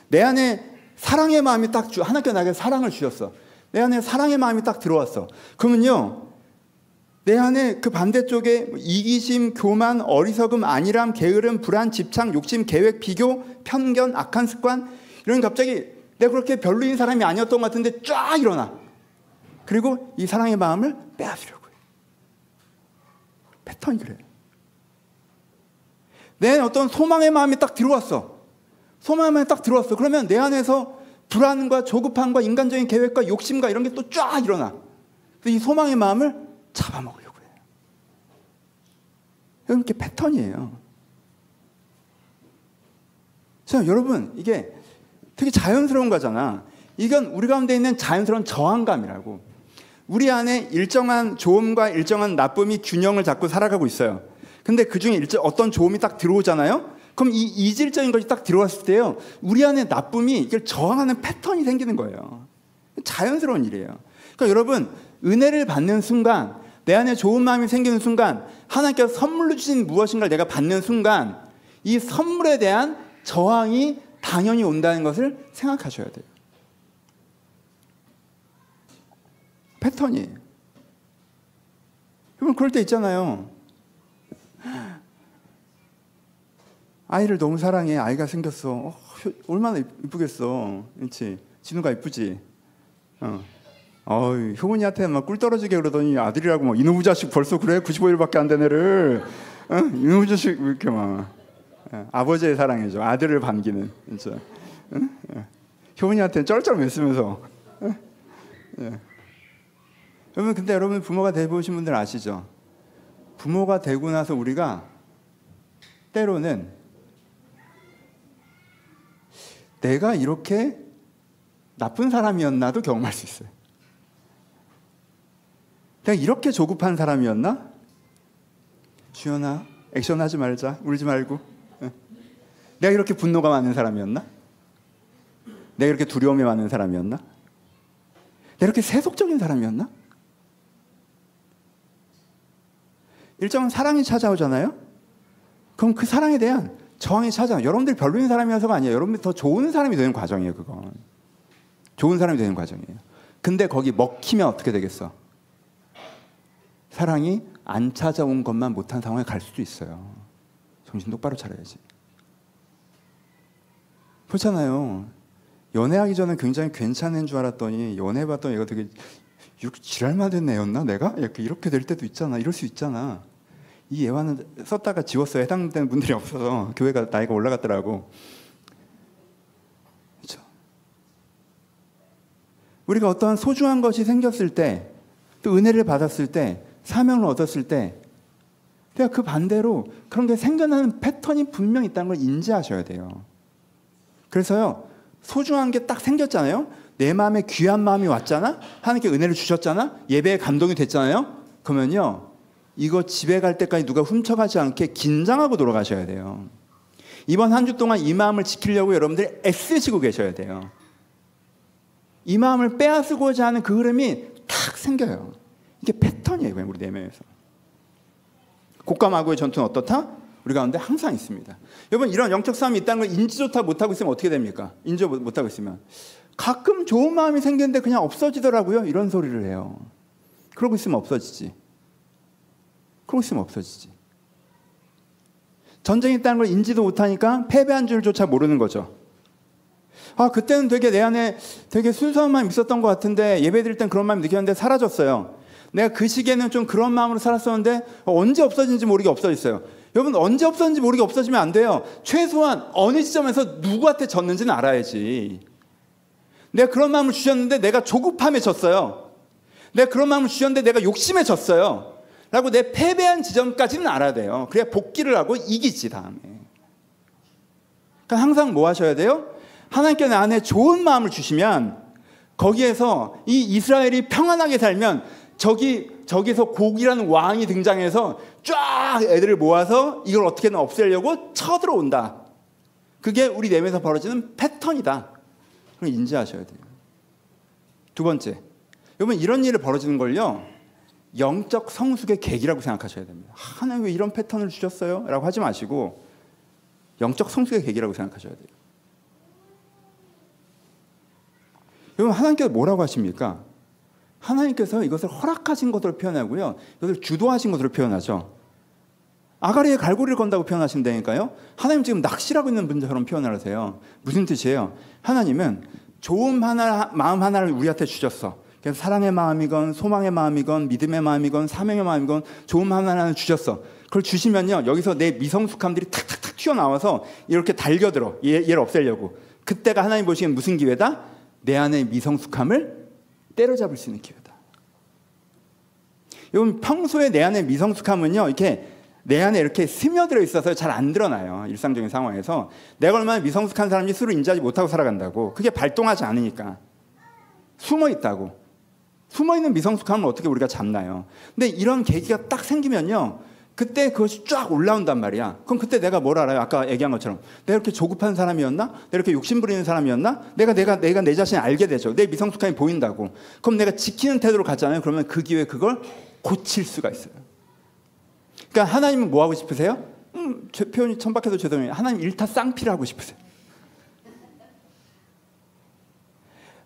내 안에 사랑의 마음이 딱 하나님께 나에게 사랑을 주셨어. 내 안에 사랑의 마음이 딱 들어왔어. 그러면요, 내 안에 그 반대쪽에 이기심, 교만, 어리석음, 안일함, 게으름, 불안, 집착, 욕심, 계획, 비교, 편견, 악한 습관, 이런 갑자기 내가 그렇게 별로인 사람이 아니었던 것 같은데 쫙 일어나. 그리고 이 사랑의 마음을 빼앗으려고 해요. 패턴이 그래요. 내 어떤 소망의 마음이 딱 들어왔어. 소망의 마음이 딱 들어왔어. 그러면 내 안에서 불안과 조급함과 인간적인 계획과 욕심과 이런 게 또 쫙 일어나. 그래서 이 소망의 마음을 잡아먹으려고 해요. 이게 패턴이에요. 자, 여러분, 이게 되게 자연스러운 거잖아. 이건 우리 가운데 있는 자연스러운 저항감이라고. 우리 안에 일정한 좋음과 일정한 나쁨이 균형을 잡고 살아가고 있어요. 근데 그중에 어떤 좋음이 딱 들어오잖아요. 그럼 이 이질적인 것이 딱 들어왔을 때요, 우리 안에 나쁨이 이걸 저항하는 패턴이 생기는 거예요. 자연스러운 일이에요. 그러니까 여러분, 은혜를 받는 순간, 내 안에 좋은 마음이 생기는 순간, 하나님께서 선물로 주신 무엇인가를 내가 받는 순간, 이 선물에 대한 저항이 당연히 온다는 것을 생각하셔야 돼요. 패턴이에요. 여러분, 그럴 때 있잖아요. 아이를 너무 사랑해. 아이가 생겼어. 얼마나 이쁘겠어. 그렇지? 진우가 이쁘지? 효은이한테 막 꿀 떨어지게 그러더니 아들이라고 막 이놈의 자식 벌써 그래? 95일밖에 안 된 애를. 이놈의 자식 이렇게 막. 아버지의 사랑이죠. 아들을 반기는. 진짜. 효은이한테는 쩔쩔맸으면서. 여러분, 근데 여러분 부모가 돼보신 분들 아시죠? 부모가 되고 나서 우리가 때로는 내가 이렇게 나쁜 사람이었나도 경험할 수 있어요. 내가 이렇게 조급한 사람이었나? 주연아, 액션하지 말자. 울지 말고. 내가 이렇게 분노가 많은 사람이었나? 내가 이렇게 두려움이 많은 사람이었나? 내가 이렇게 세속적인 사람이었나? 일정한 사랑이 찾아오잖아요? 그럼 그 사랑에 대한 저항이 찾아와요. 여러분들이 별로인 사람이어서가 아니에요. 여러분들이 더 좋은 사람이 되는 과정이에요. 그건 좋은 사람이 되는 과정이에요. 근데 거기 먹히면 어떻게 되겠어? 사랑이 안 찾아온 것만 못한 상황에 갈 수도 있어요. 정신 똑바로 차려야지. 그렇잖아요. 연애하기 전에 굉장히 괜찮은 줄 알았더니 연애해봤더니 얘가 되게 지랄맞은 애였나 내가? 이렇게 될 때도 있잖아. 이럴 수 있잖아. 이 예화는 썼다가 지웠어요. 해당되는 분들이 없어서. 교회가 나이가 올라갔더라고. 그렇죠? 우리가 어떠한 소중한 것이 생겼을 때, 또 은혜를 받았을 때, 사명을 얻었을 때, 내가 그 반대로 그런 게 생겨나는 패턴이 분명히 있다는 걸 인지하셔야 돼요. 그래서요, 소중한 게 딱 생겼잖아요. 내 마음에 귀한 마음이 왔잖아. 하나님께 은혜를 주셨잖아. 예배에 감동이 됐잖아요. 그러면요, 이거 집에 갈 때까지 누가 훔쳐가지 않게 긴장하고 돌아가셔야 돼요. 이번 한 주 동안 이 마음을 지키려고 여러분들이 애쓰시고 계셔야 돼요. 이 마음을 빼앗고자 하는 그 흐름이 탁 생겨요. 이게 패턴이에요. 그냥 우리 내면에서. 곶감하고의 전투는 어떻다? 우리 가운데 항상 있습니다. 여러분, 이런 영적 싸움이 있다는 걸 인지조차 못하고 있으면 어떻게 됩니까? 인지 못하고 있으면 가끔 좋은 마음이 생겼는데 그냥 없어지더라고요. 이런 소리를 해요. 그러고 있으면 없어지지. 그러고 있으면 없어지지. 전쟁이 있다는 걸 인지도 못하니까 패배한 줄조차 모르는 거죠. 그때는 되게 내 안에 되게 순수한 마음이 있었던 것 같은데 예배 드릴 땐 그런 마음이 느꼈는데 사라졌어요. 내가 그 시기에는 좀 그런 마음으로 살았었는데 언제 없어진지 모르게 없어졌어요. 여러분, 언제 없어진지 모르게 없어지면 안 돼요. 최소한 어느 시점에서 누구한테 졌는지는 알아야지. 내가 그런 마음을 주셨는데 내가 조급함에 졌어요. 내가 그런 마음을 주셨는데 내가 욕심에 졌어요. 라고 내 패배한 지점까지는 알아야 돼요. 그래야 복귀를 하고 이기지 다음에. 그러니까 항상 뭐 하셔야 돼요? 하나님께 내 안에 좋은 마음을 주시면 거기에서 이 이스라엘이 평안하게 살면 저기서 곡이라는 왕이 등장해서 쫙 애들을 모아서 이걸 어떻게든 없애려고 쳐들어온다. 그게 우리 내면에서 벌어지는 패턴이다. 그걸 인지하셔야 돼요. 두 번째, 여러분, 이런 일이 벌어지는 걸요, 영적 성숙의 계기라고 생각하셔야 됩니다. 하나님 왜 이런 패턴을 주셨어요? 라고 하지 마시고 영적 성숙의 계기라고 생각하셔야 돼요. 여러분, 하나님께서 뭐라고 하십니까? 하나님께서 이것을 허락하신 것으로 표현하고요, 이것을 주도하신 것으로 표현하죠. 아가리에 갈고리를 건다고 표현하신다니까요. 하나님 지금 낚시라고 있는 분처럼 표현을 하세요. 무슨 뜻이에요? 하나님은 좋은 마음 하나를 우리한테 주셨어. 그래서 사랑의 마음이건 소망의 마음이건 믿음의 마음이건 사명의 마음이건 좋은 마음 하나를 주셨어. 그걸 주시면요, 여기서 내 미성숙함들이 탁탁탁 튀어나와서 이렇게 달겨들어. 얘를 없애려고. 그때가 하나님 보시기엔 무슨 기회다? 내 안의 미성숙함을 때려잡을 수 있는 기회다. 여러분, 평소에 내 안의 미성숙함은요, 이렇게 내 안에 이렇게 스며들어 있어서 잘 안 드러나요. 일상적인 상황에서. 내가 얼마나 미성숙한 사람인지 스스로 인지하지 못하고 살아간다고. 그게 발동하지 않으니까. 숨어 있다고. 숨어 있는 미성숙함을 어떻게 우리가 잡나요? 근데 이런 계기가 딱 생기면요, 그때 그것이 쫙 올라온단 말이야. 그럼 그때 내가 뭘 알아요? 아까 얘기한 것처럼 내가 이렇게 조급한 사람이었나? 내가 이렇게 욕심 부리는 사람이었나? 내가 내 자신을 알게 되죠. 내 미성숙함이 보인다고. 그럼 내가 지키는 태도로 가잖아요. 그러면 그 기회에 그걸 고칠 수가 있어요. 그러니까 하나님은 뭐 하고 싶으세요? 제 표현이 천박해도 죄송해요. 하나님 일타쌍피를 하고 싶으세요.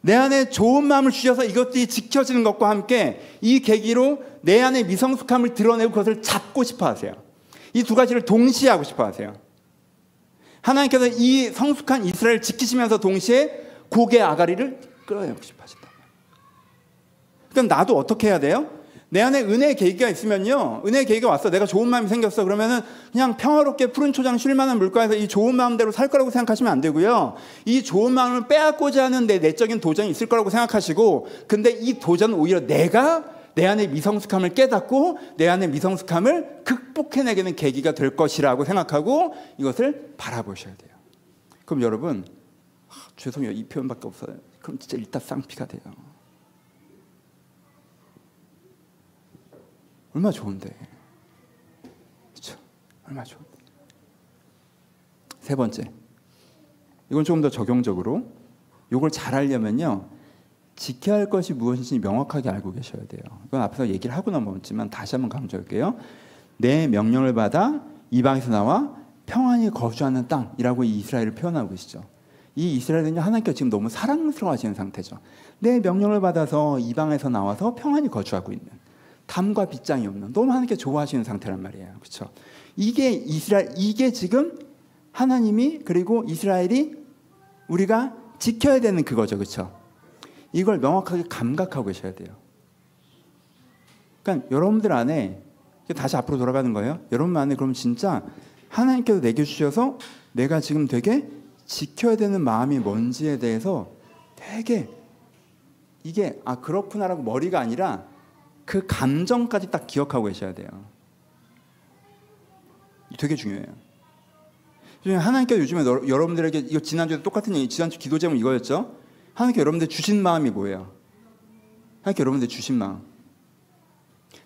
내 안에 좋은 마음을 주셔서 이것들이 지켜지는 것과 함께 이 계기로 내 안에 미성숙함을 드러내고 그것을 잡고 싶어 하세요. 이 두 가지를 동시에 하고 싶어 하세요. 하나님께서 이 성숙한 이스라엘을 지키시면서 동시에 고개 아가리를 끌어내고 싶어 하신다. 그럼 나도 어떻게 해야 돼요? 내 안에 은혜의 계기가 있으면요, 은혜의 계기가 왔어, 내가 좋은 마음이 생겼어, 그러면은 그냥 평화롭게 푸른 초장 쉴만한 물가에서 이 좋은 마음대로 살 거라고 생각하시면 안 되고요, 이 좋은 마음을 빼앗고자 하는 내 내적인 도전이 있을 거라고 생각하시고, 근데 이 도전은 오히려 내가 내 안의 미성숙함을 깨닫고 내 안의 미성숙함을 극복해내기는 계기가 될 것이라고 생각하고 이것을 바라보셔야 돼요. 그럼 여러분, 죄송해요, 이 표현밖에 없어요. 그럼 진짜 일타쌍피가 돼요. 얼마나 좋은데. 그렇죠? 얼마나 좋은데. 세 번째, 이건 조금 더 적용적으로, 이걸 잘 하려면요, 지켜야 할 것이 무엇인지 명확하게 알고 계셔야 돼요. 이건 앞에서 얘기를 하고 넘어갔지만 다시 한번 강조할게요. 내 명령을 받아 이방에서 나와 평안히 거주하는 땅이라고 이 이스라엘을 표현하고 계시죠. 이 이스라엘은요, 하나님께서 지금 너무 사랑스러워하시는 상태죠. 내 명령을 받아서 이방에서 나와서 평안히 거주하고 있는, 담과 빗장이 없는, 너무 하나님께 좋아하시는 상태란 말이에요. 그렇죠? 이게 이게 지금 하나님이, 그리고 이스라엘이 우리가 지켜야 되는 그거죠. 그렇죠? 이걸 명확하게 감각하고 계셔야 돼요. 그러니까 여러분들 안에, 다시 앞으로 돌아가는 거예요. 여러분 안에 그럼 진짜 하나님께서 내게 주셔서 내가 지금 되게 지켜야 되는 마음이 뭔지에 대해서 되게, 이게 그렇구나라고 머리가 아니라 그 감정까지 딱 기억하고 계셔야 돼요. 되게 중요해요. 하나님께서 요즘에 여러분들에게, 이거 지난주에도 똑같은 얘기, 지난주 기도 제목 이거였죠. 하나님께 여러분들 주신 마음이 뭐예요? 하나님께 여러분들 주신 마음.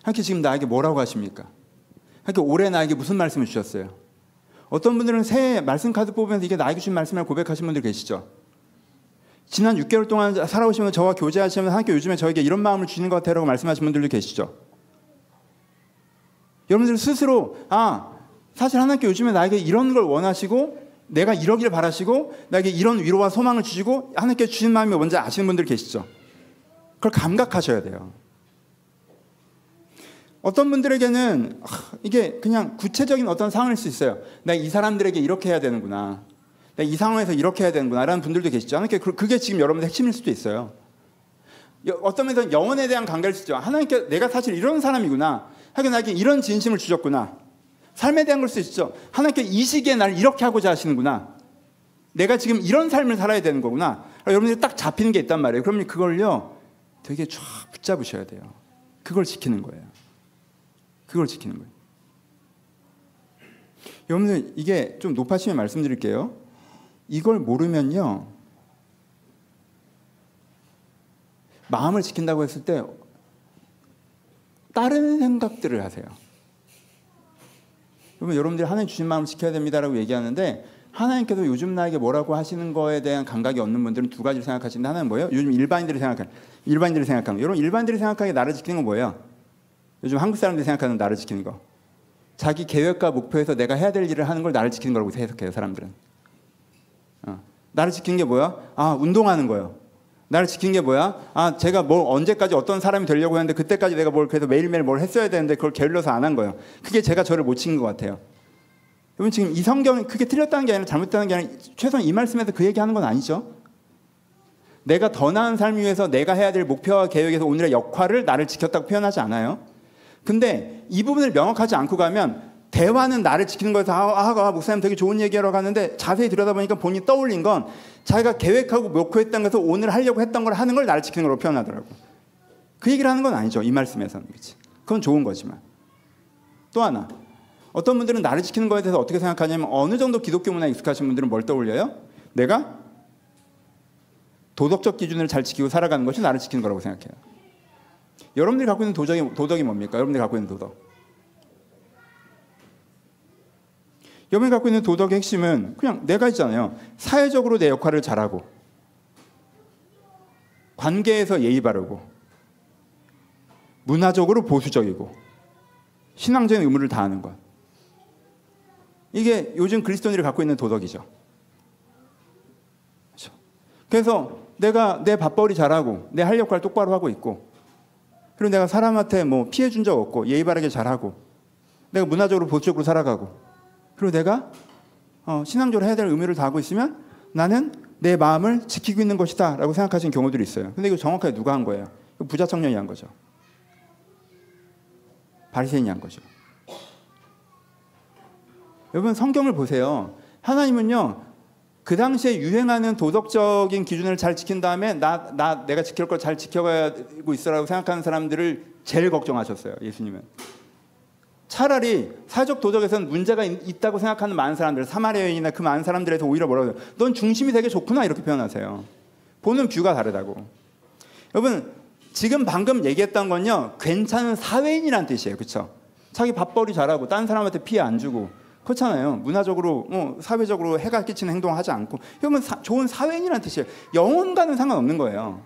하나님께 지금 나에게 뭐라고 하십니까? 하나님께 올해 나에게 무슨 말씀을 주셨어요? 어떤 분들은 새해 말씀 카드 뽑으면서 이게 나에게 주신 말씀을 고백하신 분들 계시죠? 지난 6개월 동안 살아오시면서 저와 교제하시면서 하나님께 요즘에 저에게 이런 마음을 주시는 것 같아요 라고 말씀하시는 분들도 계시죠? 여러분들 스스로 사실 하나님께 요즘에 나에게 이런 걸 원하시고 내가 이러길 바라시고 나에게 이런 위로와 소망을 주시고 하나님께 주신 마음이 뭔지 아시는 분들 계시죠? 그걸 감각하셔야 돼요. 어떤 분들에게는 이게 그냥 구체적인 어떤 상황일 수 있어요. 내가 이 사람들에게 이렇게 해야 되는구나, 내가 이 상황에서 이렇게 해야 되는구나 라는 분들도 계시죠. 하나님께 그게 지금 여러분의 핵심일 수도 있어요. 어떤 면에서는 영혼에 대한 관계일 수도 있죠. 하나님께 내가 사실 이런 사람이구나, 하긴 나에게 이런 진심을 주셨구나. 삶에 대한 걸 수 있죠. 하나님께 이 시기에 나를 이렇게 하고자 하시는구나, 내가 지금 이런 삶을 살아야 되는 거구나. 여러분들이 딱 잡히는 게 있단 말이에요. 그러면 그걸요 되게 쫙 붙잡으셔야 돼요. 그걸 지키는 거예요. 그걸 지키는 거예요. 여러분들, 이게 좀 높아지면 말씀드릴게요. 이걸 모르면요, 마음을 지킨다고 했을 때 다른 생각들을 하세요. 그러면 여러분들이 하나님 주신 마음을 지켜야 됩니다라고 얘기하는데, 하나님께서 요즘 나에게 뭐라고 하시는 거에 대한 감각이 없는 분들은 두 가지를 생각하시는데, 하나는 뭐예요? 요즘 일반인들이 생각하는 여러분, 일반인들이 생각하기에 나를 지키는 건 뭐예요? 요즘 한국 사람들이 생각하는 나를 지키는 거, 자기 계획과 목표에서 내가 해야 될 일을 하는 걸 나를 지키는 거라고 해석해요. 사람들은. 나를 지키는 게 뭐야? 운동하는 거예요. 나를 지키는 게 뭐야? 제가 뭘 언제까지 어떤 사람이 되려고 했는데 그때까지 내가 뭘 그래서 매일매일 뭘 했어야 되는데 그걸 게을러서 안 한 거예요. 그게 제가 저를 못 지킨 것 같아요. 여러분, 지금 이 성경이 그게 틀렸다는 게 아니라 잘못됐다는 게 아니라 최소한 이 말씀에서 그 얘기하는 건 아니죠. 내가 더 나은 삶을 위해서 내가 해야 될 목표와 계획에서 오늘의 역할을 나를 지켰다고 표현하지 않아요. 근데 이 부분을 명확하지 않고 가면 대화는 나를 지키는 거에서 목사님 되게 좋은 얘기하러 갔는데 자세히 들여다보니까 본인이 떠올린 건 자기가 계획하고 목표했던 것에서 오늘 하려고 했던 걸 하는 걸 나를 지키는 걸로 표현하더라고. 그 얘기를 하는 건 아니죠. 이 말씀에서는. 그치? 그건 좋은 거지만. 또 하나. 어떤 분들은 나를 지키는 거에 대해서 어떻게 생각하냐면 어느 정도 기독교 문화에 익숙하신 분들은 뭘 떠올려요? 내가 도덕적 기준을 잘 지키고 살아가는 것이 나를 지키는 거라고 생각해요. 여러분들이 갖고 있는 도덕이 뭡니까? 여러분들이 갖고 있는 도덕. 여러분이 갖고 있는 도덕의 핵심은 그냥 내가 있잖아요. 사회적으로 내 역할을 잘하고 관계에서 예의 바르고 문화적으로 보수적이고 신앙적인 의무를 다하는 것. 이게 요즘 그리스도인들이 갖고 있는 도덕이죠. 그렇죠? 그래서 내가 내 밥벌이 잘하고 내 할 역할 똑바로 하고 있고 그리고 내가 사람한테 뭐 피해 준 적 없고 예의 바르게 잘하고 내가 문화적으로 보수적으로 살아가고 그리고 내가 신앙적으로 해야 될 의무를 다하고 있으면 나는 내 마음을 지키고 있는 것이다 라고 생각하시는 경우들이 있어요. 근데 이거 정확하게 누가 한 거예요? 부자 청년이 한 거죠. 바리새인이 한 거죠. 여러분 성경을 보세요. 하나님은요. 그 당시에 유행하는 도덕적인 기준을 잘 지킨 다음에 내가 지킬 걸 잘 지켜가고 있어라고 생각하는 사람들을 제일 걱정하셨어요. 예수님은. 차라리 사회적 도덕에서는 문제가 있다고 생각하는 많은 사람들, 사마리아 여인이나 그 많은 사람들에서 오히려 뭐라고 해요? 넌 중심이 되게 좋구나 이렇게 표현하세요. 보는 뷰가 다르다고. 여러분 지금 방금 얘기했던 건요. 괜찮은 사회인이란 뜻이에요. 그렇죠? 자기 밥벌이 잘하고 다른 사람한테 피해 안 주고 그렇잖아요. 문화적으로 사회적으로 해가 끼치는 행동을 하지 않고 여러분 좋은 사회인이란 뜻이에요. 영혼과는 상관없는 거예요.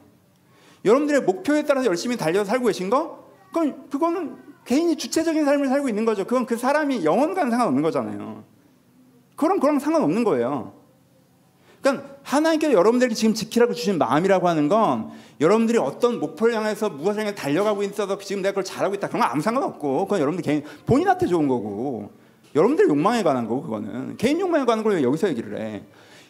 여러분들의 목표에 따라서 열심히 달려서 살고 계신 거? 그럼 그거는 개인이 주체적인 삶을 살고 있는 거죠. 그건 그 사람이 영혼과는 상관없는 거잖아요. 그럼 상관없는 거예요. 그러니까 하나님께서 여러분들에게 지금 지키라고 주신 마음이라고 하는 건 여러분들이 어떤 목표를 향해서 무엇을 향해 달려가고 있어서 지금 내가 그걸 잘하고 있다. 그런 거 아무 상관없고 그건 여러분들 개인 본인한테 좋은 거고 여러분들 욕망에 관한 거고 그거는 개인 욕망에 관한 걸 왜 여기서 얘기를 해.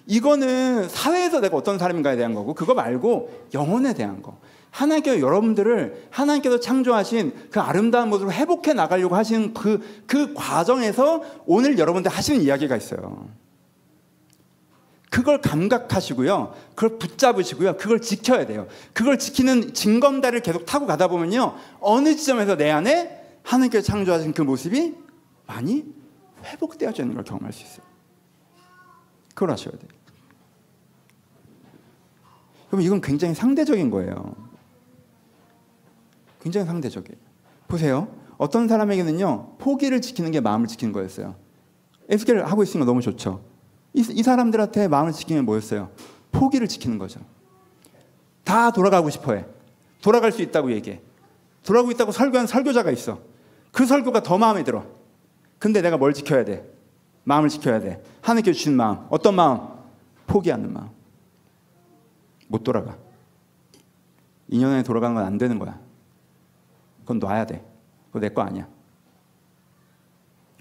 이거는 사회에서 내가 어떤 사람인가에 대한 거고 그거 말고 영혼에 대한 거. 하나님께서 여러분들을 하나님께서 창조하신 그 아름다운 모습으로 회복해 나가려고 하시는 그 과정에서 오늘 여러분들 하시는 이야기가 있어요. 그걸 감각하시고요. 그걸 붙잡으시고요. 그걸 지켜야 돼요. 그걸 지키는 징검다리를 계속 타고 가다 보면요. 어느 지점에서 내 안에 하나님께서 창조하신 그 모습이 많이 회복되어져 있는 걸 경험할 수 있어요. 그걸 하셔야 돼요. 그럼 이건 굉장히 상대적인 거예요. 굉장히 상대적이에요. 보세요. 어떤 사람에게는요. 포기를 지키는 게 마음을 지키는 거였어요. 에스겔을 하고 있으니까 너무 좋죠. 이 사람들한테 마음을 지키는 게 뭐였어요? 포기를 지키는 거죠. 다 돌아가고 싶어해. 돌아갈 수 있다고 얘기해. 돌아가고 있다고 설교한 설교자가 있어. 그 설교가 더 마음에 들어. 근데 내가 뭘 지켜야 돼? 마음을 지켜야 돼. 하나님께 주신 마음. 어떤 마음? 포기하는 마음. 못 돌아가. 2년 안에 돌아가는 건 안 되는 거야. 그건 놔야 돼. 그거 내 거 아니야.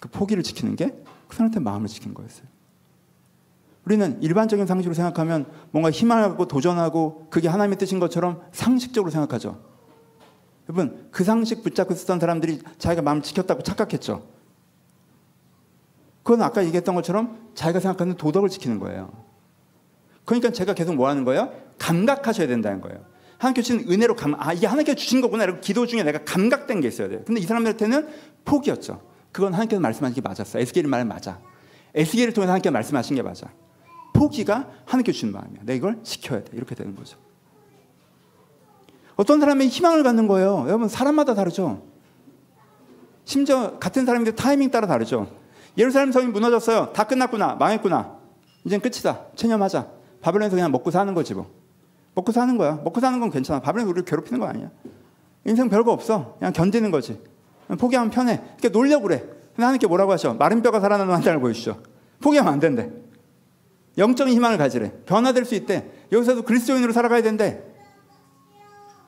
그 포기를 지키는 게 그 사람한테 마음을 지킨 거였어요. 우리는 일반적인 상식으로 생각하면 뭔가 희망하고 도전하고 그게 하나님의 뜻인 것처럼 상식적으로 생각하죠. 여러분 그 상식 붙잡고 쓰던 사람들이 자기가 마음을 지켰다고 착각했죠. 그건 아까 얘기했던 것처럼 자기가 생각하는 도덕을 지키는 거예요. 그러니까 제가 계속 뭐 하는 거예요? 감각하셔야 된다는 거예요. 하나님께 주신 은혜로 이게 하나님께 주신 거구나. 이렇게 기도 중에 내가 감각된 게 있어야 돼요. 근데 이 사람들한테는 포기였죠. 그건 하나님께서 말씀하신 게 맞았어. 에스겔이 말은 맞아. 에스겔을 통해서 하나님께서 말씀하신 게 맞아. 포기가 하나님께 주신 마음이야. 내가 이걸 지켜야 돼. 이렇게 되는 거죠. 어떤 사람이 희망을 갖는 거예요. 여러분 사람마다 다르죠. 심지어 같은 사람인데 타이밍 따라 다르죠. 예루살렘 성이 무너졌어요. 다 끝났구나. 망했구나. 이젠 끝이다. 체념하자. 바벨론에서 그냥 먹고 사는 거지 뭐. 먹고 사는 거야. 먹고 사는 건 괜찮아. 바벨론에서 우리를 괴롭히는 거 아니야. 인생 별거 없어. 그냥 견디는 거지. 포기하면 편해. 그러니까 놀려고 그래. 근데 하나님께 뭐라고 하셔? 마른 뼈가 살아나는 한 장을 보여주죠. 포기하면 안 된대. 영적인 희망을 가지래. 변화될 수 있대. 여기서도 그리스도인으로 살아가야 된대.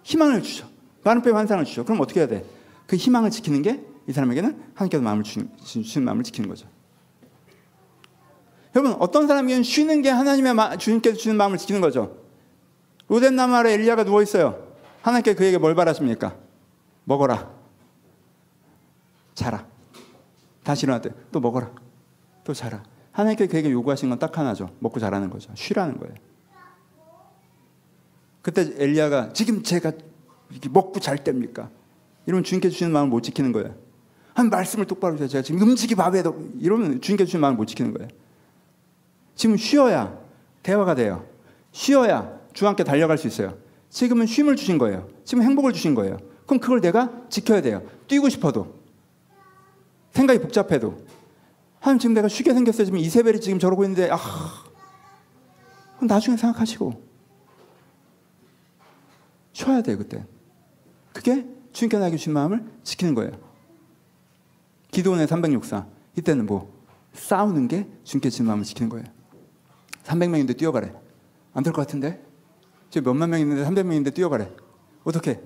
희망을 주죠. 마른 뼈의 환상을 주죠. 그럼 어떻게 해야 돼? 그 희망을 지키는 게 이 사람에게는 하나님께서 마음을 주신 마음을 지키는 거죠. 여러분 어떤 사람에게는 쉬는 게 하나님의 주님께서 주는 마음을 지키는 거죠. 로뎀나무 아래 엘리야가 누워 있어요. 하나님께 그에게 뭘 바라십니까? 먹어라, 자라. 다시 일어났대. 또 먹어라, 또 자라. 하나님께 그에게 요구하신 건 딱 하나죠. 먹고 자라는 거죠. 쉬라는 거예요. 그때 엘리야가 지금 제가 먹고 잘 때입니까? 이러면 주님께 주시는 마음을 못 지키는 거예요. 한 말씀을 똑바로 해서 제가 지금 음식이 밥에도 이러면 주님께 주시는 마음을 못 지키는 거예요. 지금 쉬어야 대화가 돼요. 쉬어야 주와 함께 달려갈 수 있어요. 지금은 쉼을 주신 거예요. 지금 행복을 주신 거예요. 그럼 그걸 내가 지켜야 돼요. 뛰고 싶어도, 생각이 복잡해도. 하나님 지금 내가 쉬게 생겼어요. 지금 이세벨이 지금 저러고 있는데 그럼 나중에 생각하시고 쉬어야 돼요. 그때 그게 주님께 나에게 주신 마음을 지키는 거예요. 기도원의 306사 이때는 뭐 싸우는 게 주님께 주신 마음을 지키는 거예요. 300명인데 뛰어가래. 안 될 것 같은데? 지금 몇만 명 있는데 300명인데 뛰어가래. 어떻게?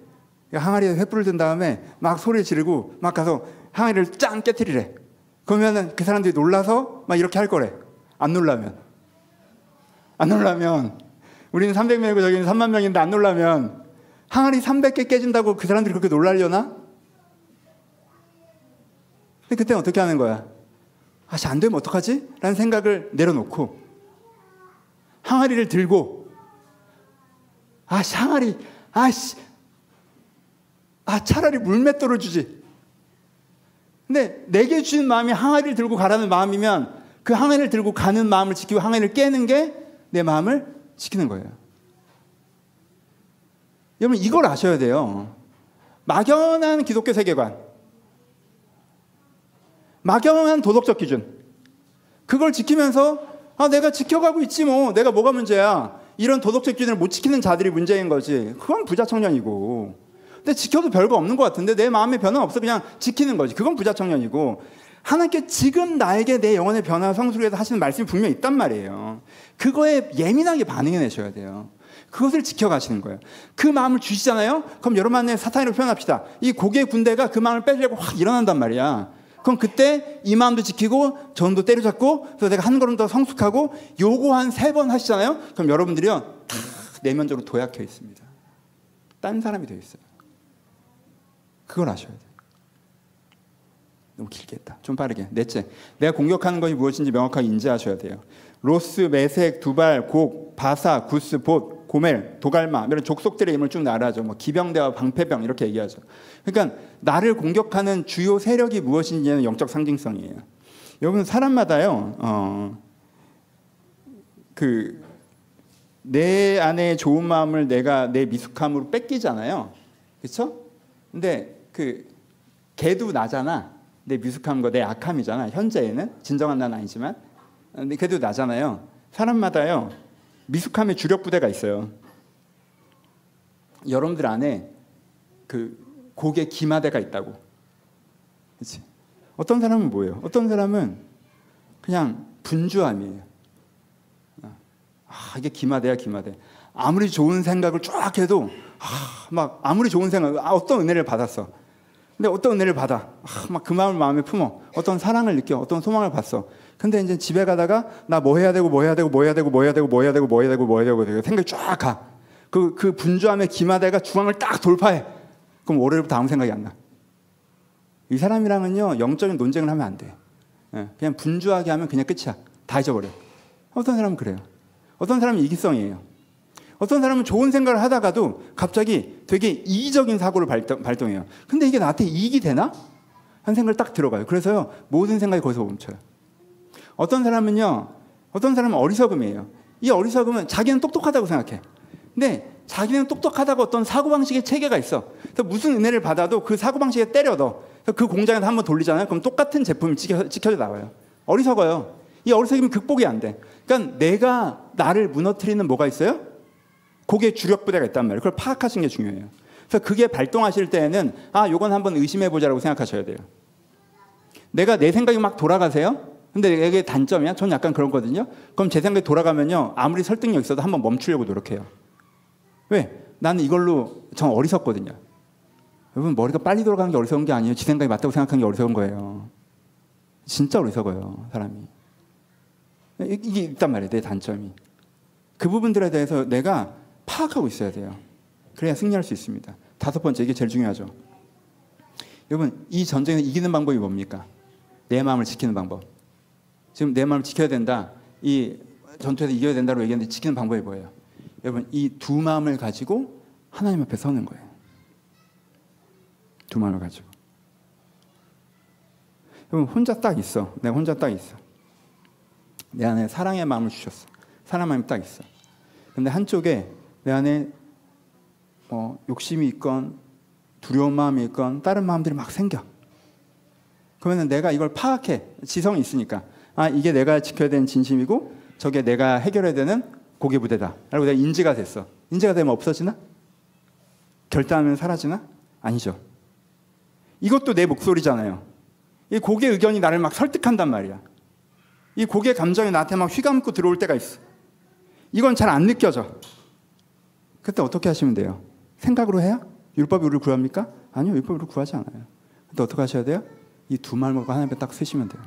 항아리에 횃불을 든 다음에 막 소리를 지르고 막 가서 항아리를 짱 깨트리래. 그러면은 그 사람들이 놀라서 막 이렇게 할 거래. 안 놀라면 우리는 300명이고 저기는 3만 명인데 안 놀라면 항아리 300개 깨진다고 그 사람들이 그렇게 놀라려나? 근데 그때는 어떻게 하는 거야? 안 되면 어떡하지? 라는 생각을 내려놓고 항아리를 들고 항아리 차라리 물맷돌을 주지. 근데 내게 주신 마음이 항아리를 들고 가라는 마음이면 그 항아리를 들고 가는 마음을 지키고 항아리를 깨는 게 내 마음을 지키는 거예요. 여러분 이걸 아셔야 돼요. 막연한 기독교 세계관, 막연한 도덕적 기준, 그걸 지키면서 내가 지켜가고 있지 뭐 내가 뭐가 문제야, 이런 도덕적 기준을 못 지키는 자들이 문제인 거지. 그건 부자청년이고. 근데 지켜도 별거 없는 것 같은데 내 마음에 변화 없어 그냥 지키는 거지. 그건 부자청년이고. 하나님께 지금 나에게 내 영혼의 변화 성수를 위해서 하시는 말씀이 분명히 있단 말이에요. 그거에 예민하게 반응해내셔야 돼요. 그것을 지켜가시는 거예요. 그 마음을 주시잖아요. 그럼 여러분 안에 사탄이라고 표현합시다. 이 고개의 군대가 그 마음을 뺏으려고 확 일어난단 말이야. 그럼 그때 이 마음도 지키고 전도 때려잡고 그래서 내가 한 걸음 더 성숙하고 요거 한 3번 하시잖아요. 그럼 여러분들이요 다 내면적으로 도약해 있습니다. 딴 사람이 되어 있어요. 그걸 아셔야 돼요. 너무 길게 했다. 좀 빠르게. 넷째, 내가 공격하는 것이 무엇인지 명확하게 인지하셔야 돼요. 로스, 메색, 두발, 곡, 바사, 구스, 봇, 고멜, 도갈마 이런 족속들의 이름을 쭉 나열하죠. 뭐 기병대와 방패병 이렇게 얘기하죠. 그러니까 나를 공격하는 주요 세력이 무엇인지는 영적 상징성이에요. 여러분 사람마다요. 내 안에 좋은 마음을 내가 내 미숙함으로 뺏기잖아요. 그렇죠? 근데 걔도 나잖아. 내 미숙함과 내 악함이잖아. 현재에는 진정한 나는 아니지만 근데 걔도 나잖아요. 사람마다요 미숙함의 주력 부대가 있어요. 여러분들 안에 고개 기마대가 있다고. 그렇지? 어떤 사람은 뭐예요? 어떤 사람은 그냥 분주함이에요. 이게 기마대야 기마대. 아무리 좋은 생각을 쫙 해도 아무리 좋은 생각, 어떤 은혜를 받았어. 근데 어떤 은혜를 받아. 막 그 마음을 마음에 품어. 어떤 사랑을 느껴. 어떤 소망을 봤어. 근데 이제 집에 가다가 나 뭐 해야 되고 생각이 쫙 가. 그 분주함의 기마대가 중앙을 딱 돌파해. 그럼 월요일부터 아무 생각이 안 나. 이 사람이랑은요 영적인 논쟁을 하면 안 돼. 그냥 분주하게 하면 그냥 끝이야. 다 잊어버려. 어떤 사람은 그래요. 어떤 사람은 이기성이에요. 어떤 사람은 좋은 생각을 하다가도 갑자기 되게 이기적인 사고를 발동해요. 근데 이게 나한테 이익이 되나? 한 생각을 딱 들어가요. 그래서요 모든 생각이 거기서 멈춰요. 어떤 사람은 어리석음이에요. 이 어리석음은 자기는 똑똑하다고 생각해. 근데 자기는 똑똑하다고 어떤 사고방식의 체계가 있어. 그래서 무슨 은혜를 받아도 그 사고방식에 때려 넣어. 그래서 그 공장에서 한번 돌리잖아요. 그럼 똑같은 제품이 찍혀져 나와요. 어리석어요. 이 어리석음이 극복이 안 돼. 그러니까 내가 나를 무너뜨리는 뭐가 있어요? 거기에 주력 부대가 있단 말이에요. 그걸 파악하시는 게 중요해요. 그래서 그게 발동하실 때에는 요건 한번 의심해보자라고 생각하셔야 돼요. 내가 내 생각이 막 돌아가세요? 근데 이게 단점이야? 전 약간 그렇거든요. 그럼 제 생각이 돌아가면요 아무리 설득력 있어도 한번 멈추려고 노력해요. 왜? 나는 이걸로 전 어리석거든요. 여러분 머리가 빨리 돌아가는 게 어리석은 게 아니에요. 지 생각이 맞다고 생각하는 게 어리석은 거예요. 진짜 어리석어요 사람이. 이게 있단 말이에요. 내 단점이. 그 부분들에 대해서 내가 파악하고 있어야 돼요. 그래야 승리할 수 있습니다. 5번째, 이게 제일 중요하죠. 여러분, 이 전쟁에서 이기는 방법이 뭡니까? 내 마음을 지키는 방법. 지금 내 마음을 지켜야 된다. 이 전투에서 이겨야 된다고 얘기했는데 지키는 방법이 뭐예요? 여러분, 이 두 마음을 가지고 하나님 앞에 서는 거예요. 두 마음을 가지고. 여러분, 혼자 딱 있어. 내가 혼자 딱 있어. 내 안에 사랑의 마음을 주셨어. 사랑의 마음이 딱 있어. 근데 한쪽에 내 안에 욕심이 있건 두려운 마음이 있건 다른 마음들이 막 생겨. 그러면 내가 이걸 파악해. 지성이 있으니까. 아, 이게 내가 지켜야 되는 진심이고 저게 내가 해결해야 되는 고개 부대다. 라고 내가 인지가 됐어. 인지가 되면 없어지나? 결단하면 사라지나? 아니죠. 이것도 내 목소리잖아요. 이 고개 의견이 나를 막 설득한단 말이야. 이 고개 감정이 나한테 막 휘감고 들어올 때가 있어. 이건 잘 안 느껴져. 그때 어떻게 하시면 돼요? 생각으로 해야? 율법이 우리를 구합니까? 아니요, 율법이 우리를 구하지 않아요. 근데 어떻게 하셔야 돼요? 이 두 마음을 먹고 하나님 앞에 딱 쓰시면 돼요.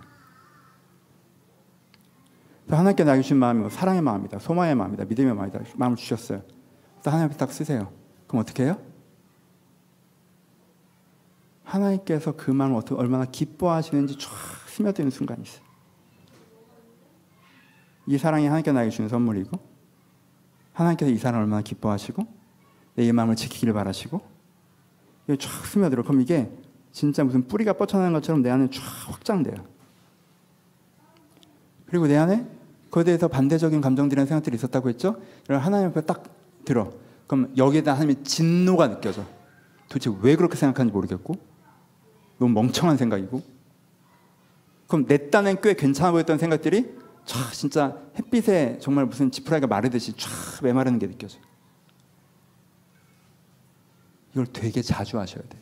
하나님께 나에게 주신 마음이 사랑의 마음이다, 소망의 마음이다, 믿음의 마음이다. 마음을 주셨어요. 그래서 하나님 앞에 딱 쓰세요. 그럼 어떻게 해요? 하나님께서 그 마음을 얼마나 기뻐하시는지 쫙 스며드는 순간이 있어요. 이 사랑이 하나님께 나에게 주는 선물이고 하나님께서 이 사랑을 얼마나 기뻐하시고 내 마음을 지키기를 바라시고 이게 쫙 스며들어. 그럼 이게 진짜 무슨 뿌리가 뻗쳐나는 것처럼 내 안에 쫙 확장돼요. 그리고 내 안에 그에 대해서 반대적인 감정들이나 생각들이 있었다고 했죠? 하나님 앞에 딱 들어. 그럼 여기에다 하나님의 진노가 느껴져. 도대체 왜 그렇게 생각하는지 모르겠고 너무 멍청한 생각이고 그럼 내 딴엔 꽤 괜찮아 보였던 생각들이 쫙 진짜 햇빛에 정말 무슨 지푸라기가 마르듯이 쫙 메마르는 게 느껴져요. 이걸 되게 자주 하셔야 돼요.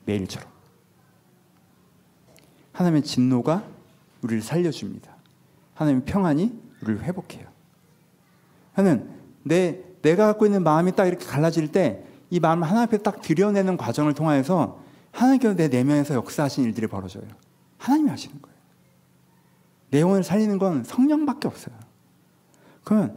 매일처럼. 하나님의 진노가 우리를 살려줍니다. 하나님의 평안이 우리를 회복해요. 하나님, 내가 갖고 있는 마음이 딱 이렇게 갈라질 때 이 마음을 하나님 앞에 딱 들여내는 과정을 통해서 하나님께서 내 내면에서 역사하신 일들이 벌어져요. 하나님이 하시는 거예요. 내 영혼을 살리는 건 성령밖에 없어요. 그러면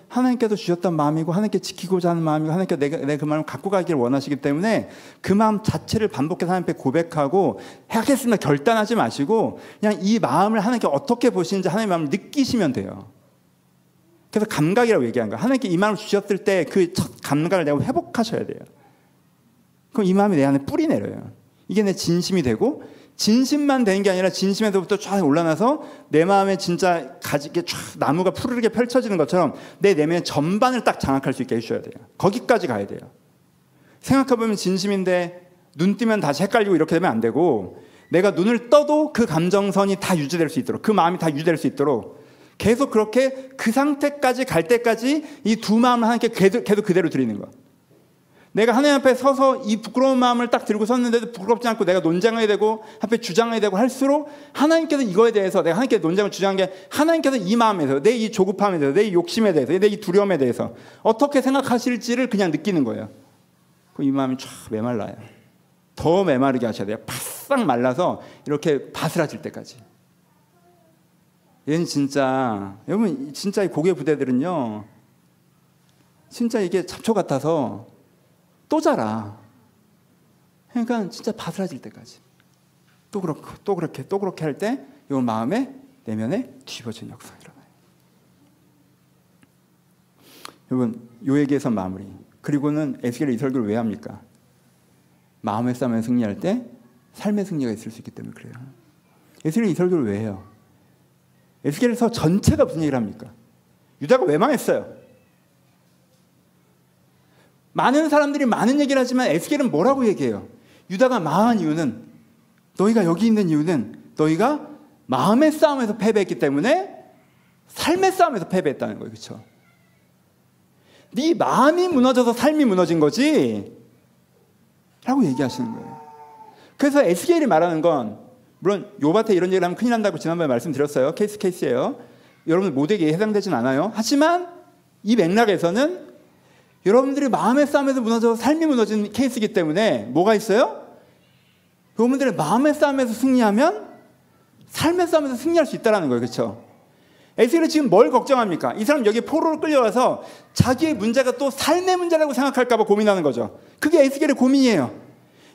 하나님께서 주셨던 마음이고 하나님께 지키고자 하는 마음이고 하나님께 내가 그 마음을 갖고 가기를 원하시기 때문에 그 마음 자체를 반복해서 하나님 앞에 고백하고 하겠습니다 결단하지 마시고 그냥 이 마음을 하나님께 어떻게 보시는지 하나님의 마음을 느끼시면 돼요. 그래서 감각이라고 얘기한 거예요. 하나님께 이 마음을 주셨을 때 그 첫 감각을 내가 회복하셔야 돼요. 그럼 이 마음이 내 안에 뿌리 내려요. 이게 내 진심이 되고 진심만 되는 게 아니라 진심에서부터 쫙 올라나서 내 마음에 진짜 가지게 쫙 나무가 푸르르게 펼쳐지는 것처럼 내 내면의 전반을 딱 장악할 수 있게 해주셔야 돼요. 거기까지 가야 돼요. 생각해보면 진심인데 눈 뜨면 다시 헷갈리고 이렇게 되면 안 되고 내가 눈을 떠도 그 감정선이 다 유지될 수 있도록 그 마음이 다 유지될 수 있도록 계속 그렇게 그 상태까지 갈 때까지 이 두 마음을 하나님께 계속 그대로 드리는 거. 내가 하나님 앞에 서서 이 부끄러운 마음을 딱 들고 섰는데도 부끄럽지 않고 내가 논쟁하게 되고 앞에 주장하게 되고 할수록 하나님께서 이거에 대해서 내가 하나님께 논쟁을 주장한 게 하나님께서 이 마음에 대해서 내 이 조급함에 대해서 내 이 욕심에 대해서 내 이 두려움에 대해서 어떻게 생각하실지를 그냥 느끼는 거예요. 그럼 이 마음이 쫙 메말라요. 더 메마르게 하셔야 돼요. 바싹 말라서 이렇게 바스라질 때까지. 얘는 진짜 여러분 진짜 이 고개 부대들은요 진짜 이게 잡초 같아서 또 자라. 그러니까 진짜 바스라질 때까지 또 그렇고 또 그렇게 또 그렇게 할 때 이 마음에 내면에 뒤집어진 역사가 일어나요. 여러분 요 얘기에서 마무리. 그리고는 에스겔이 이 설교를 왜 합니까? 마음의 싸움에 승리할 때 삶의 승리가 있을 수 있기 때문에 그래요. 에스겔이 이 설교를 왜 해요? 에스겔서 전체가 무슨 얘기를 합니까? 유다가 왜 망했어요? 많은 사람들이 많은 얘기를 하지만 에스겔은 뭐라고 얘기해요? 유다가 망한 이유는 너희가 여기 있는 이유는 너희가 마음의 싸움에서 패배했기 때문에 삶의 싸움에서 패배했다는 거예요. 그렇죠? 네 마음이 무너져서 삶이 무너진 거지 라고 얘기하시는 거예요. 그래서 에스겔이 말하는 건 물론 욥한테 이런 얘기를 하면 큰일 난다고 지난번에 말씀드렸어요. 케이스예요. 여러분들 모두에게 해당되진 않아요. 하지만 이 맥락에서는 여러분들이 마음의 싸움에서 무너져서 삶이 무너진 케이스이기 때문에 뭐가 있어요? 여러분들의 마음의 싸움에서 승리하면 삶의 싸움에서 승리할 수 있다는 거예요. 그렇죠? 에스겔이 지금 뭘 걱정합니까? 이 사람 여기 포로로 끌려가서 자기의 문제가 또 삶의 문제라고 생각할까 봐 고민하는 거죠. 그게 에스겔의 고민이에요.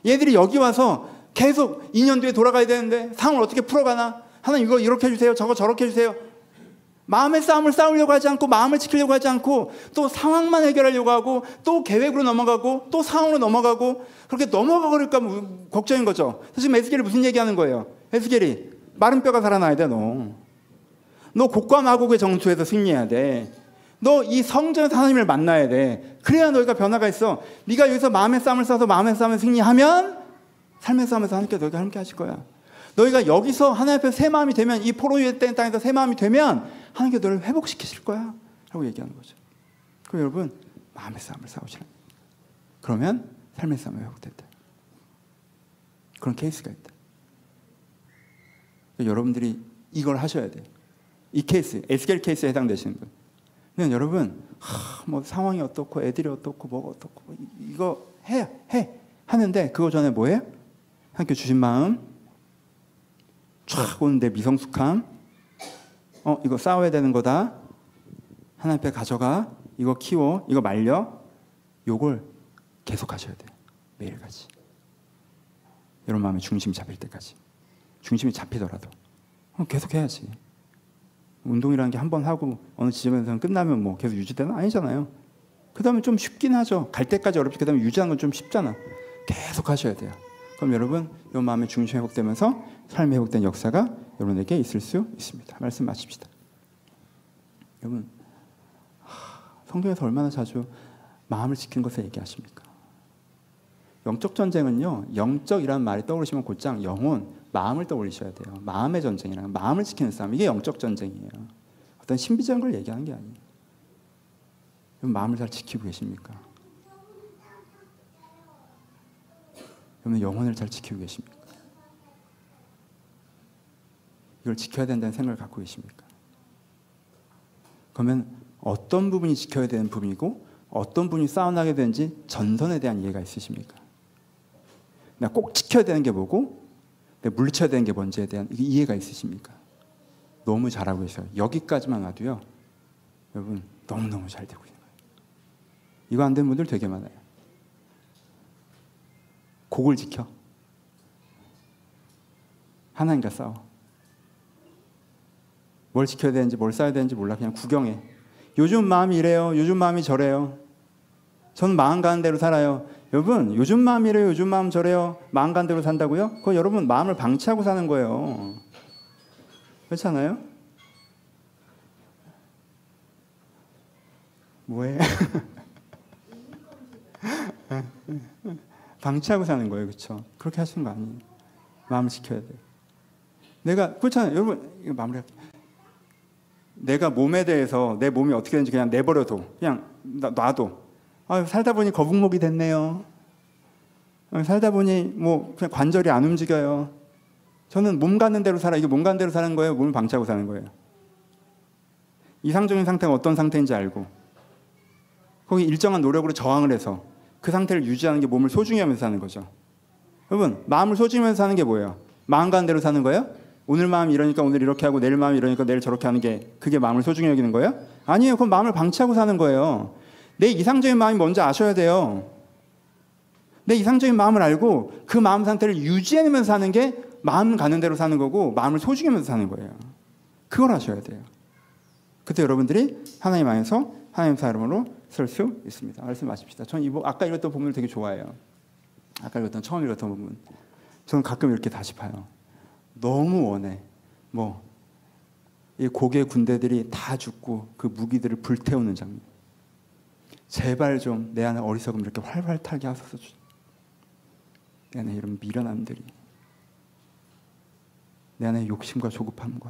얘들이 여기 와서 계속 2년 뒤에 돌아가야 되는데 상황을 어떻게 풀어가나? 하나님 이거 이렇게 해주세요. 저거 저렇게 해주세요. 마음의 싸움을 싸우려고 하지 않고 마음을 지키려고 하지 않고 또 상황만 해결하려고 하고 또 계획으로 넘어가고 또 상황으로 넘어가고 그렇게 넘어가 버릴까 걱정인 거죠. 그래서 지금 에스겔이 무슨 얘기하는 거예요? 에스겔이 마른 뼈가 살아나야 돼. 너 곡과 마곡의 정투에서 승리해야 돼. 너 이 성전에서 하나님을 만나야 돼. 그래야 너희가 변화가 있어. 네가 여기서 마음의 싸움을 싸서 마음의 싸움을 승리하면 삶의 싸움에서 하나님께 너희가 함께 하실 거야. 너희가 여기서 하나님 앞에 새 마음이 되면 이 포로의 땅에서 새 마음이 되면 하나님께 너를 회복시키실 거야 라고 얘기하는 거죠. 그럼 여러분 마음의 싸움을 싸우시라. 그러면 삶의 싸움이 회복된다. 그런 케이스가 있다. 여러분들이 이걸 하셔야 돼요. 이 케이스, 에스겔 케이스에 해당되시는 분. 근데 여러분 뭐 상황이 어떻고 애들이 어떻고 뭐가 어떻고 이거 해 하는데 그거 전에 뭐예요? 하나님께 주신 마음 쫙 오는데 미성숙함, 이거 싸워야 되는 거다. 하나님 앞에 가져가. 이거 키워. 이거 말려. 요걸 계속 하셔야 돼요. 매일같이. 여러분 마음의 중심이 잡힐 때까지. 중심이 잡히더라도 계속 해야지. 운동이라는 게 한 번 하고 어느 지점에서는 끝나면 뭐 계속 유지되는 아니잖아요. 그 다음에 좀 쉽긴 하죠. 갈 때까지 어렵지. 그 다음에 유지하는 건 좀 쉽잖아. 계속 하셔야 돼요. 그럼 여러분 이 마음의 중심이 회복되면서 삶이 회복된 역사가 여러분에게 있을 수 있습니다. 말씀 마칩시다. 여러분 성경에서 얼마나 자주 마음을 지키는 것을 얘기하십니까? 영적 전쟁은요. 영적이라는 말이 떠오르시면 곧장 영혼, 마음을 떠올리셔야 돼요. 마음의 전쟁이라는 마음을 지키는 싸움. 이게 영적 전쟁이에요. 어떤 신비적인 걸 얘기하는 게 아니에요. 여러분 마음을 잘 지키고 계십니까? 여러분 영혼을 잘 지키고 계십니까? 이걸 지켜야 된다는 생각을 갖고 계십니까? 그러면 어떤 부분이 지켜야 되는 부분이고 어떤 부분이 싸워나게 되는지 전선에 대한 이해가 있으십니까? 내가 꼭 지켜야 되는 게 뭐고 내가 물리쳐야 되는 게 뭔지에 대한 이해가 있으십니까? 너무 잘하고 계세요. 여기까지만 와도요. 여러분 너무너무 잘 되고 있는 거예요. 이거 안 되는 분들 되게 많아요. 곡을 지켜. 하나님과 싸워. 뭘 지켜야 되는지 뭘 싸야 되는지 몰라. 그냥 구경해. 요즘 마음이 이래요. 요즘 마음이 저래요. 저는 마음 가는 대로 살아요. 여러분 요즘 마음 이래요. 요즘 마음 저래요. 마음 가는 대로 산다고요? 그거 여러분 마음을 방치하고 사는 거예요. 그렇지 않아요? 뭐해? 방치하고 사는 거예요. 그렇죠? 그렇게 하시는 거 아니에요. 마음을 지켜야 돼요. 내가 그렇잖아요. 여러분 이거 마무리할게요. 내가 몸에 대해서 내 몸이 어떻게 되는지 그냥 내버려둬. 그냥 놔둬. 살다 보니 거북목이 됐네요. 살다 보니 뭐 그냥 관절이 안 움직여요. 저는 몸 가는 대로 살아. 이게 몸 가는 대로 사는 거예요? 몸을 방치하고 사는 거예요? 이상적인 상태가 어떤 상태인지 알고 거기 일정한 노력으로 저항을 해서 그 상태를 유지하는 게 몸을 소중히 하면서 사는 거죠. 여러분 마음을 소중히 하면서 사는 게 뭐예요? 마음 가는 대로 사는 거예요? 오늘 마음이 이러니까 오늘 이렇게 하고 내일 마음이 이러니까 내일 저렇게 하는 게 그게 마음을 소중히 여기는 거예요? 아니에요. 그건 마음을 방치하고 사는 거예요. 내 이상적인 마음이 뭔지 아셔야 돼요. 내 이상적인 마음을 알고 그 마음 상태를 유지해내면서 사는 게 마음 가는 대로 사는 거고 마음을 소중히 하면서 사는 거예요. 그걸 아셔야 돼요. 그때 여러분들이 하나님 안에서 하나님 사람으로 설 수 있습니다. 말씀 마십시다. 저는 아까 읽었던 본문을 되게 좋아해요. 아까 읽었던 처음 읽었던 본문. 저는 가끔 이렇게 다시 봐요. 너무 원해. 이 고개 군대들이 다 죽고 그 무기들을 불태우는 장면. 제발 좀 내 안에 어리석음 이렇게 활활 타게 하소서. 내 안에 이런 미련함들이, 내 안에 욕심과 조급함과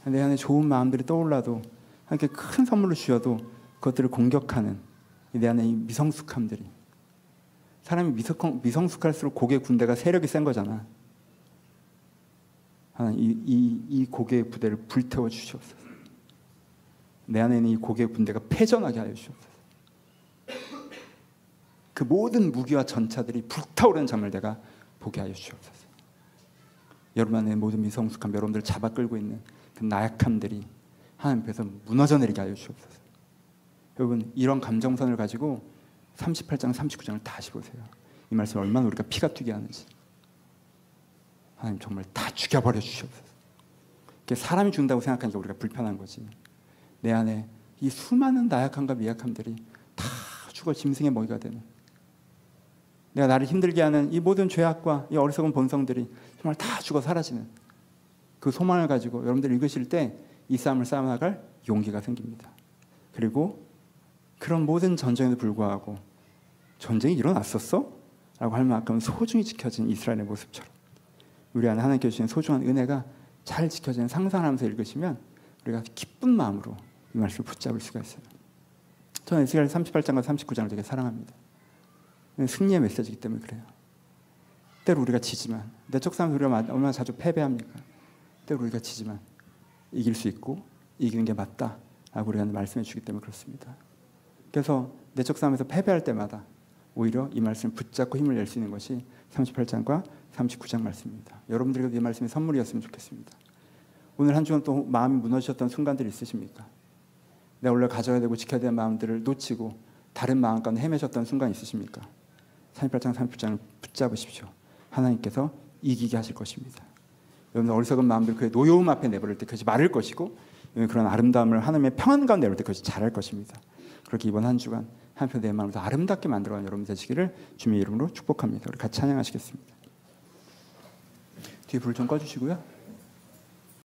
내 안에 좋은 마음들이 떠올라도 이렇게 큰 선물을 주셔도 그것들을 공격하는 내 안에 이 미성숙함들이, 사람이 미성숙할수록 고개 군대가 세력이 센 거잖아. 하나님 이 고개의 부대를 불태워 주시옵소서. 내 안에 있는 이 고개의 군대가 패전하게 하여 주시옵소서. 그 모든 무기와 전차들이 불타오르는 장면을 내가 보게 하여 주시옵소서. 여러분 안에 모든 미성숙함, 여러분들을 잡아 끌고 있는 그 나약함들이 하나님 앞에서 무너져 내리게 하여 주옵소서. 여러분 이런 감정선을 가지고 38장 39장을 다시 보세요. 이 말씀 얼마나 우리가 피가 튀게 하는지. 하나님 정말 다 죽여버려 주시옵소서. 사람이 죽는다고 생각하니까 우리가 불편한 거지. 내 안에 이 수많은 나약함과 미약함들이 다 죽어 짐승의 먹이가 되는, 내가 나를 힘들게 하는 이 모든 죄악과 이 어리석은 본성들이 정말 다 죽어 사라지는 그 소망을 가지고 여러분들 읽으실 때 이 싸움을 싸워나갈 용기가 생깁니다. 그리고 그런 모든 전쟁에도 불구하고 전쟁이 일어났었어? 라고 할 만큼 소중히 지켜진 이스라엘의 모습처럼 우리 안에 하나님께 주신 소중한 은혜가 잘 지켜지는 상상하면서 읽으시면 우리가 기쁜 마음으로 이 말씀을 붙잡을 수가 있어요. 저는 에스겔 38장과 39장을 되게 사랑합니다. 승리의 메시지이기 때문에 그래요. 때로 우리가 지지만, 내적 싸움에서 우리가 얼마나 자주 패배합니까? 때로 우리가 지지만 이길 수 있고 이기는 게 맞다라고 우리가 말씀해 주기 때문에 그렇습니다. 그래서 내적 싸움에서 패배할 때마다 오히려 이 말씀을 붙잡고 힘을 낼 수 있는 것이 38장과 39장 말씀입니다. 여러분들에게도 이 말씀이 선물이었으면 좋겠습니다. 오늘 한 주간 또 마음이 무너지셨던 순간들이 있으십니까? 내가 원래 가져야 되고 지켜야 되는 마음들을 놓치고 다른 마음 가운데 헤매셨던 순간 있으십니까? 38장 39장을 붙잡으십시오. 하나님께서 이기게 하실 것입니다. 여러분 어리석은 마음들 그의 노여움 앞에 내버릴 때 그것이 마를 것이고 그런 아름다움을 하나님의 평안 가운데 내버릴 때 그것이 자랄 것입니다. 그렇게 이번 한 주간 한편 내 마음을 더 아름답게 만들어가는 여러분 되시기를 주님의 이름으로 축복합니다. 우리 같이 찬양하시겠습니다. 뒤에 불 좀 꺼주시고요.